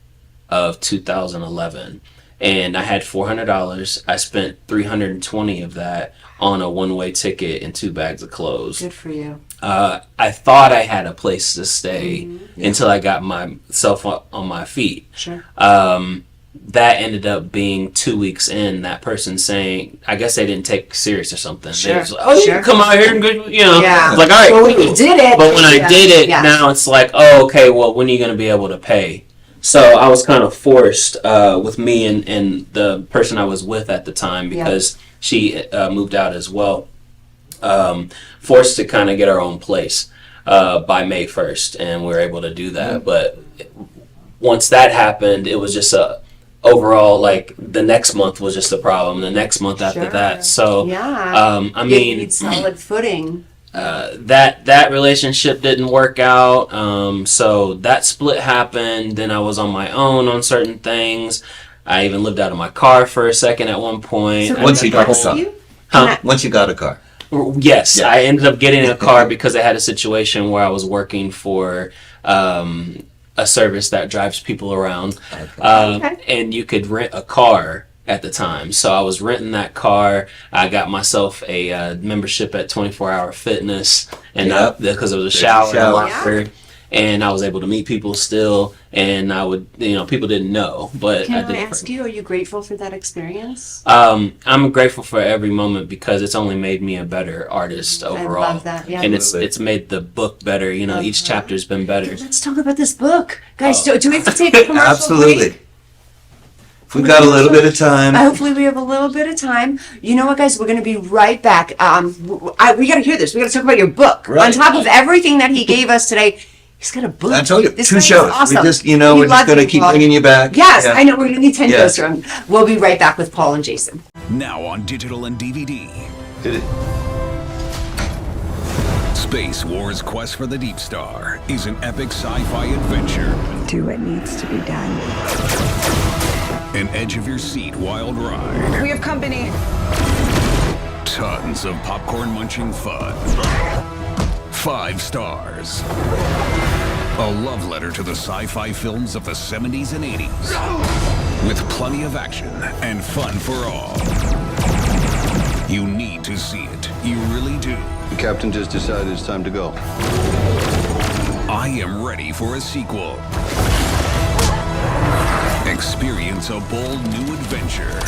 of 2011. And I had $400. I spent $320 of that on a one-way ticket and 2 bags of clothes. Good for you. I thought I had a place to stay until I got myself on my feet. Sure. That ended up being 2 weeks in, that person saying, I guess they didn't take it serious or something. Sure. They was like, oh, you Sure. can come out here and go, Yeah. It's like, all right, Well, when cool. you did it. But when I did it, Yeah. now it's like, oh, okay, well, when are you going to be able to pay? So I was kind of forced with me and the person I was with at the time, because she moved out as well, forced to kind of get our own place by May 1st, and we were able to do that. But once that happened, it was just overall, like, the next month was just a problem, the next month after Sure. that. So, Yeah. I You mean, need solid footing. that relationship didn't work out. So that split happened. Then I was on my own on certain things. I even lived out of my car for a second at one point. So Once you got a car. you? Huh? Once you got a car. Yes, Yeah. I ended up getting a car because I had a situation where I was working for a service that drives people around. Okay. And you could rent a car at the time. So I was renting that car. I got myself a membership at 24 Hour Fitness, and Yep. because it was a There's a shower, and a shower. locker, and I was able to meet people still. And I would, people didn't know, but Can I I did. ask you, are you grateful for that experience? I'm grateful for every moment because it's only made me a better artist overall. I love that. Yeah. And it's made the book better. Each chapter's been better. Let's talk about this book. Guys, do we have to take a commercial Absolutely. break? If we've got a little bit of time. Hopefully we have a little bit of time. You know what, guys? We're going to be right back. We got to hear this. We got to talk about your book. Right. On top of everything that he gave us today, he's got a book. I told you, This 2 guy is shows. awesome. We just, We we're just love going to you, keep Paul. bringing you back. Yes, Yeah. I know. We're going to need 10 Yeah. shows from him. We'll be right back with Paul and Jason. Now on digital and DVD. Did it? Space Wars Quest for the Deep Star is an epic sci-fi adventure. Do what needs to be done. An edge-of-your-seat wild ride. We have company. Tons of popcorn-munching fun. 5 stars. A love letter to the sci-fi films of the 70s and 80s. With plenty of action and fun for all. You need to see it. You really do. The captain just decided it's time to go. I am ready for a sequel. Experience a bold new adventure.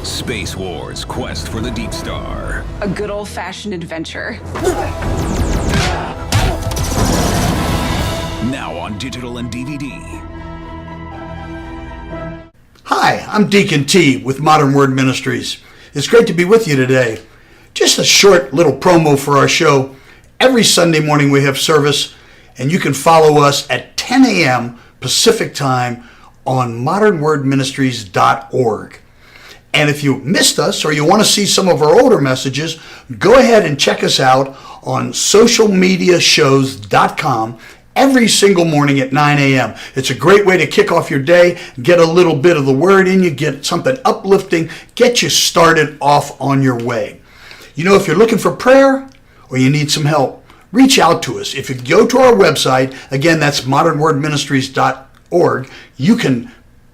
Space Wars Quest for the Deep Star. A good old-fashioned adventure. Now on digital and DVD. Hi, I'm Deacon T with Modern Word Ministries. It's great to be with you today. Just a short little promo for our show. Every Sunday morning we have service, and you can follow us at 10 a.m. Pacific Time on modernwordministries.org. And if you missed us or you want to see some of our older messages, go ahead and check us out on socialmediashows.com every single morning at 9 a.m. It's a great way to kick off your day, get a little bit of the word in you, get something uplifting, get you started off on your way. If you're looking for prayer or you need some help, reach out to us. If you go to our website, again, that's modernwordministries.org, you can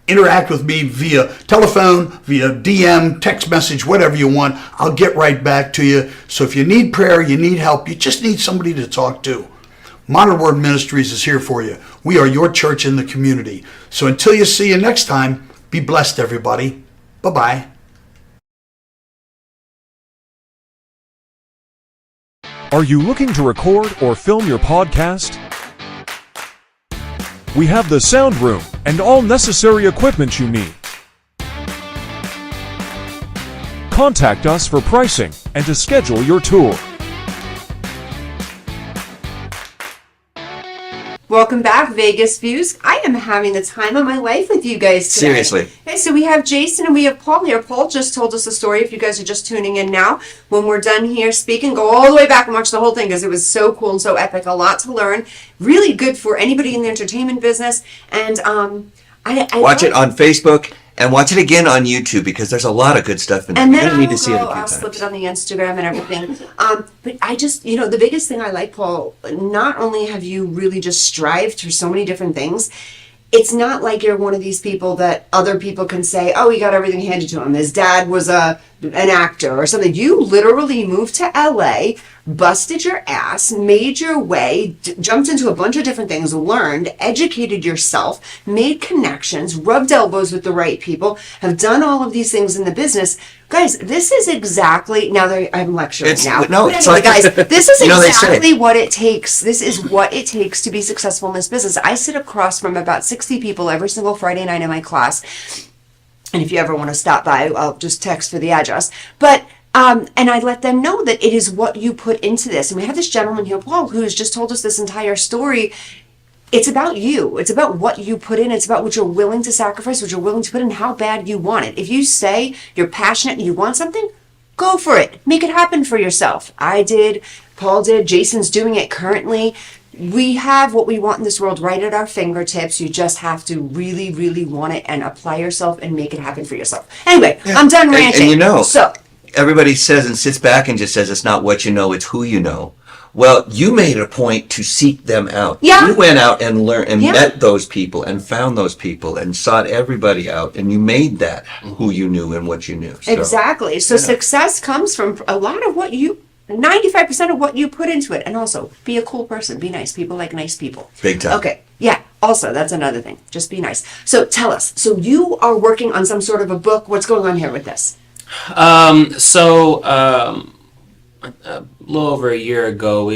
interact with me via telephone, via DM, text message, whatever you want. I'll get right back to you. So if you need prayer, you need help, you just need somebody to talk to, Modern Word Ministries is here for you. We are your church in the community. So until you see you next time, be blessed, everybody. Bye-bye. Are you looking to record or film your podcast? We have the sound room and all necessary equipment you need. Contact us for pricing and to schedule your tour. Welcome back, Vegas Views. I am having the time of my life with you guys today. Seriously. Okay, so we have Jason and we have Paul here. Paul just told us a story. If you guys are just tuning in now, when we're done here speaking, go all the way back and watch the whole thing because it was so cool and so epic. A lot to learn. Really good for anybody in the entertainment business. And I Watch it on Facebook and watch it again on YouTube because there's a lot of good stuff in there. And You're then going to need to see it a few I'll slip times. it on the Instagram and everything. But I just, the biggest thing I like, Paul, not only have you really just strived for so many different things, it's not like you're one of these people that other people can say, oh, he got everything handed to him. His dad was an actor or something. You literally moved to LA, busted your ass, made your way, jumped into a bunch of different things, learned, educated yourself, made connections, rubbed elbows with the right people, have done all of these things in the business. Guys, this is exactly, I'm lecturing now. No, But it's anyway, like, guys, this is they say. exactly what it takes. This is what it takes to be successful in this business. I sit across from about 60 people every single Friday night in my class. And if you ever want to stop by, I'll just text for the address. But and I let them know that it is what you put into this. And we have this gentleman here, Paul, who has just told us this entire story. It's about you. It's about what you put in. It's about what you're willing to sacrifice, what you're willing to put in, how bad you want it. If you say you're passionate and you want something, go for it. Make it happen for yourself. I did. Paul did. Jason's doing it currently. We have what we want in this world right at our fingertips. You just have to really, really want it and apply yourself and make it happen for yourself. Anyway, I'm done ranting. And So everybody says and sits back and just says it's not what you know, it's who you know. Well, you made a point to seek them out. Yeah. You went out and learned and Yeah. met those people and found those people and sought everybody out, and you made that who you knew and what you knew. So, Exactly. So success comes from a lot of 95% of what you put into it. And also, be a cool person. Be nice. People like nice people. Big time. Okay. Yeah. Also, that's another thing. Just be nice. So tell us. So you are working on some sort of a book. What's going on here with this? A little over a year ago,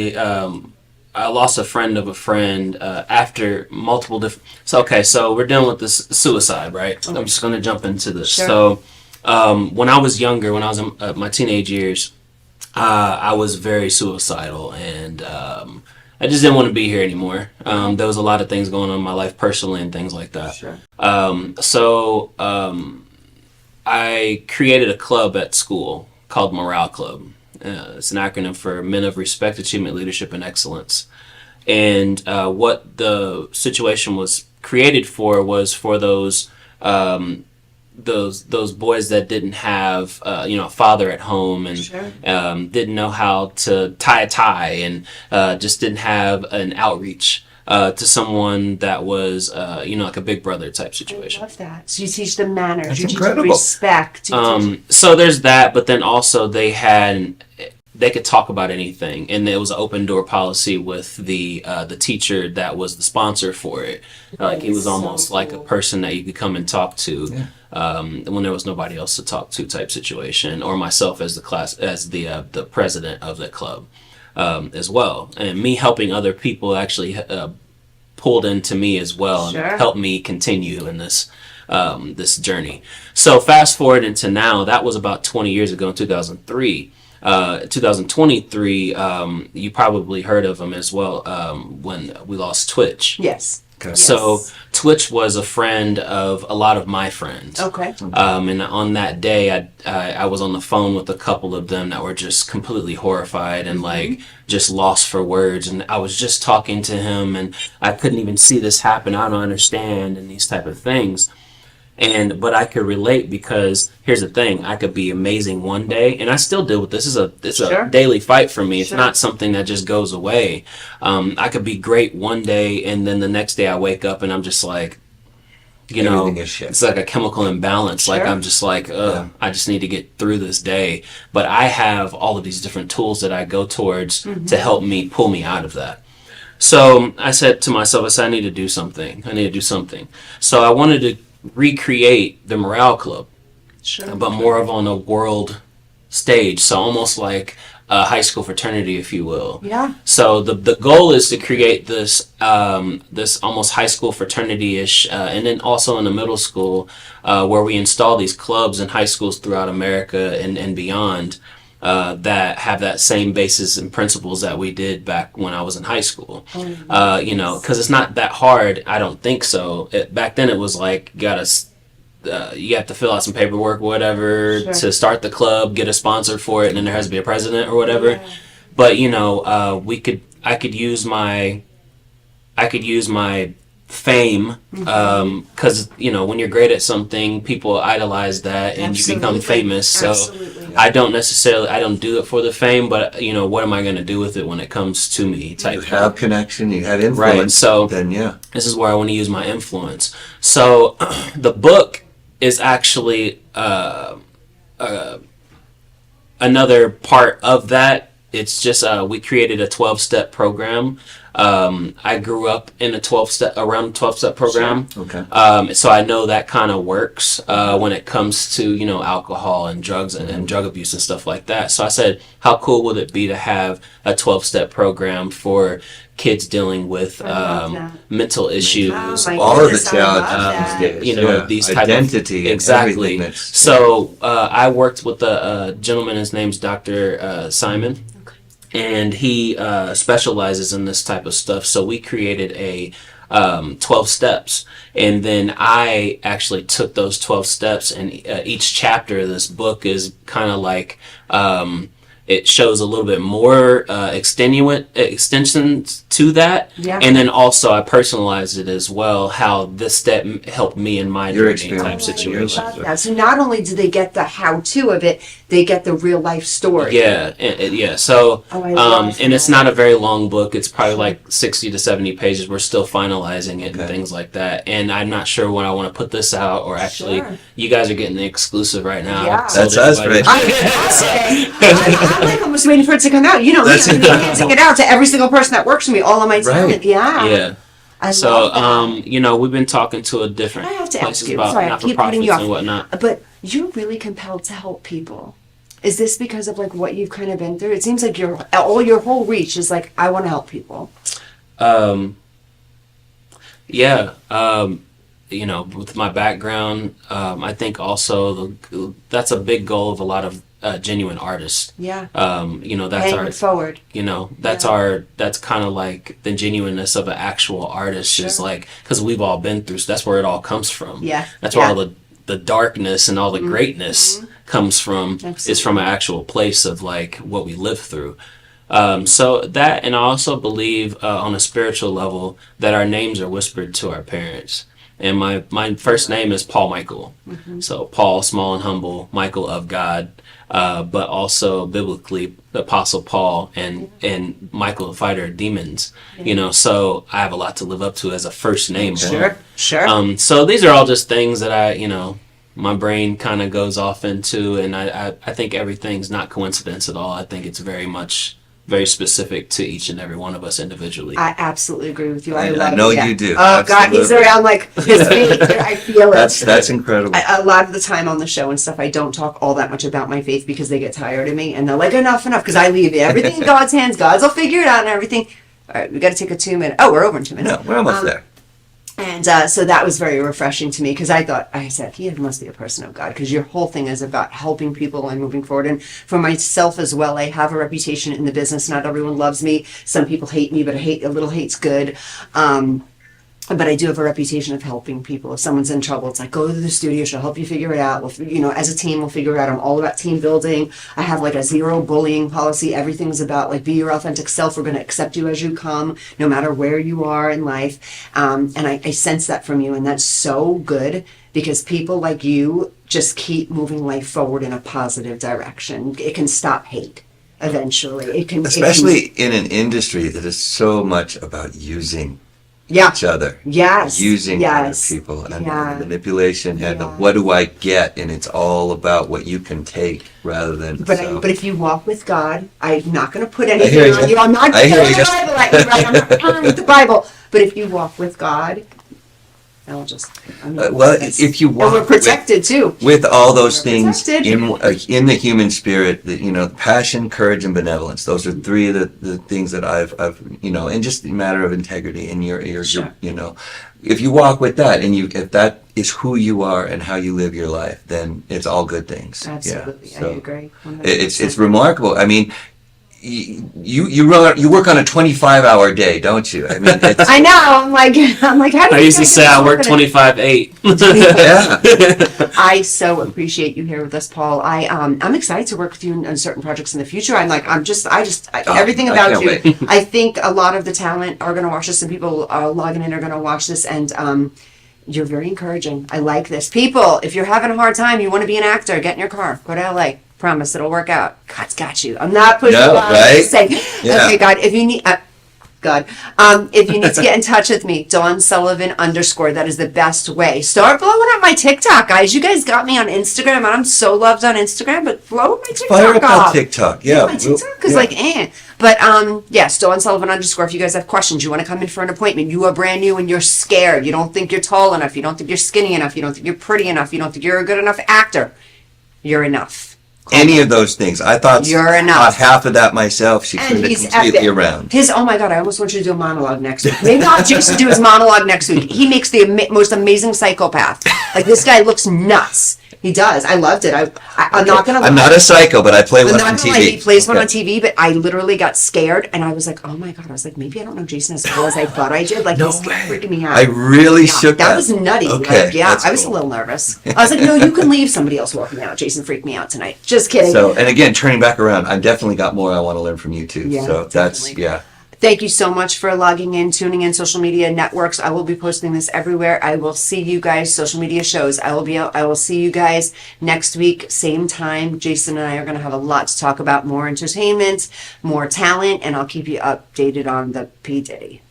I lost a friend of a friend after multiple different. So we're dealing with this suicide, right? Okay. I'm just going to jump into this. Sure. So when I was younger, when I was in my teenage years, I was very suicidal, and I just didn't want to be here anymore. There was a lot of things going on in my life personally and things like that. Sure. I created a club at school called Morale Club. It's an acronym for Men of Respect, Achievement, Leadership, and Excellence. And what the situation was created for was for those boys that didn't have a father at home and Sure. didn't know how to tie a tie and just didn't have an outreach to someone that was like a big brother type situation. I love that. So you teach them manners. That's you teach incredible. them respect. So there's that, but then also they could talk about anything, and it was an open door policy with the teacher that was the sponsor for it. Like he was almost like a person that you could come and talk to when there was nobody else to talk to type situation, or myself as the president of the club as well, and me helping other people actually pulled into me as well. Sure. And helped me continue in this journey. So fast forward into now, that was about 20 years ago in 2003. 2023, you probably heard of him as well when we lost Twitch. Yes. Okay. So Twitch was a friend of a lot of my friends. Okay. And on that day, I was on the phone with a couple of them that were just completely horrified and like just lost for words. And I was just talking to him, and I couldn't even see this happen. I don't understand, and these type of things. But I could relate, because here's the thing: I could be amazing one day, and I still deal with this. It's Sure. a daily fight for me. It's Sure. not something that just goes away. I could be great one day, and then the next day I wake up and I'm just like, Everything is shit. it's like a chemical imbalance. Sure. Like I'm just like, I just need to get through this day. But I have all of these different tools that I go towards to help me pull me out of that. So I said to myself, I need to do something. So I wanted to recreate the Morale Club, Sure. but more of on a world stage. So almost like a high school fraternity, if you will. Yeah. So the goal is to create this almost high school fraternity-ish, and then also in the middle school, where we install these clubs in high schools throughout America and beyond, that have that same basis and principles that we did back when I was in high school. Because it's not that hard. I don't think so. Back then it was like you have to fill out some paperwork, whatever, Sure. to start the club, get a sponsor for it, and then there has to be a president or whatever. Yeah. But I could use my fame, because when you're great at something, people idolize that, and you become Absolutely. famous. So Absolutely. I don't do it for the fame, but what am I going to do with it when it comes to me? Type You have connection, you have influence. Right, so then this is where I want to use my influence. So the book is actually another part of that. It's just we created a 12-step program. I grew up in around a 12-step program. Sure. Okay. So I know that kind of works when it comes to alcohol and drugs and drug abuse and stuff like that. So I said, how cool would it be to have a 12-step program for kids dealing with mental issues, Oh, my all of the goodness, I love challenges that. these days. these type identity of, and exactly. everything that's- So I worked with a gentleman. His name's Dr. Simon. And he specializes in this type of stuff. So we created a 12 steps. And then I actually took those 12 steps, and each chapter of this book is kind of like it shows a little bit more extensions to that. Yeah. And then also I personalized it as well, how this step helped me in my Your journey type experience. situation. Yeah, so not only do they get the how-to of it, they get the real life story. Yeah, yeah. So, I love and it's that. not a very long book. It's probably like 60 to 70 pages. We're still finalizing it and things like that. And I'm not sure when I want to put this out, or actually, Sure. you guys are getting the exclusive right now. Yeah. So That's us, everybody- I'm like almost waiting for it to come out. You know, That's me, I'm handing it out to every single person that works for me, all of my talent. Right. Yeah. Yeah. I So, love that. you know, we've been talking to a different I have to ask places you. about Sorry, I keep cutting not-for-profits you off. and whatnot. But you're really compelled to help people. Is this because of like what you've kind of been through? It seems like your whole reach is like, I want to help people. Yeah. You know, with my background, I think also that's a big goal of a lot of genuine artists. Yeah. You know, that's Paying our it forward. You know, that's Yeah. that's kind of like the genuineness of an actual artist, is Sure. like, because we've all been through, so that's where it all comes from. Yeah. That's where Yeah. all the darkness and all the greatness comes from, is from an actual place of like what we live through. So that, and I also believe on a spiritual level that our names are whispered to our parents. And my first name is Paul Michael. So Paul, small and humble, Michael of God, but also biblically the Apostle Paul and Michael the fighter of demons. You know, so I have a lot to live up to as a first name. Sure. Sure. So these are all just things that my brain kind of goes off into, and I think everything's not coincidence at all. I think it's very specific to each and every one of us individually. I absolutely agree with you. I love know it. Yeah. you do. Oh God, he's Absolutely. around like his feet. I feel it. That's incredible. A lot of the time on the show and stuff, I don't talk all that much about my faith because they get tired of me and they're like, enough, because I leave everything in God's hands. God's will figure it out and everything. All right, we got to take a 2 minute. Oh, we're over in 2 minutes. No, we're almost there. And so that was very refreshing to me because I said, he must be a person of God, because your whole thing is about helping people and moving forward. And for myself as well, I have a reputation in the business. Not everyone loves me. Some people hate me, but a little hate's good. But I do have a reputation of helping people. If someone's in trouble, it's like, go to the studio, she'll help you figure it out. We'll, as a team, we'll figure it out. I'm all about team building. I have like a zero bullying policy. Everything's about like, be your authentic self. We're going to accept you as you come, no matter where you are in life. And I sense that from you. And that's so good, because people like you just keep moving life forward in a positive direction. It can stop hate eventually. Especially in an industry that is so much about using each other. Yes. Using other people and manipulation and what do I get, and it's all about what you can take rather than. But if you walk with God, I'm not going to put hear anything on you. you. I'm not I going hear to you. the Bible at you, right? I'm not telling you the Bible. But if you walk with God, if you walk and we're protected too. with all those things protected. in the human spirit, passion, courage, and benevolence. Those are three of the things that I've and just a matter of integrity. And your if you walk with that, and if that is who you are and how you live your life, then it's all good things. Absolutely, Yeah, so I agree. 100%. It's remarkable. I mean, you work on a 25-hour day, don't you? I mean, it's, I know. I'm like, how do you? I usually say I work 25/8. yeah. I so appreciate you here with us, Paul. I'm excited to work with you on certain projects in the future. Everything I about can't you. wait. I think a lot of the talent are going to watch this, and people logging in are going to watch this, and you're very encouraging. I like this. People, if you're having a hard time, you want to be an actor, get in your car, go to LA. Promise it'll work out. God's got you. I'm not pushing. No, right? Just saying. Yeah. Okay, God, if you need. If you need to get in touch with me, Dawn Sullivan _. That is the best way. Start blowing up my TikTok, guys. You guys got me on Instagram, and I'm so loved on Instagram. But blow up my TikTok Fire up off. on TikTok. Yeah. My TikTok is But yes, Dawn Sullivan _. If you guys have questions, you want to come in for an appointment, you are brand new and you're scared. You don't think you're tall enough. You don't think you're skinny enough. You don't think you're pretty enough. You don't think you're a good enough actor. You're enough. Any of those things. I thought You're enough. half of that myself. She turned it he's completely epic. around. Oh my God, I almost want you to do a monologue next week. Maybe I'll have Jason do his monologue next week. He makes the most amazing psychopath. Like, this guy looks nuts. He does. I loved it. I'm not gonna lie. I'm not a psycho, but I play I'm one not on gonna TV. lie, he plays one Okay. on TV, but I literally got scared and I was like, oh my God. I was like, maybe I don't know Jason as well as I thought I did. Like, No he's way. freaking me out. I really shook That was nutty. Okay, Like, yeah, that's I was cool. a little nervous. I was like, no, you can leave. Somebody else walking out. Jason freaked me out tonight. Just kidding. So, and again, turning back around, I've definitely got more I want to learn from you too. Yeah, So that's, definitely. yeah. Thank you so much for logging in, tuning in, social media networks. I will be posting this everywhere. I will see you guys, social media shows. I will see you guys next week, same time. Jason and I are going to have a lot to talk about, more entertainment, more talent, and I'll keep you updated on the P. Diddy.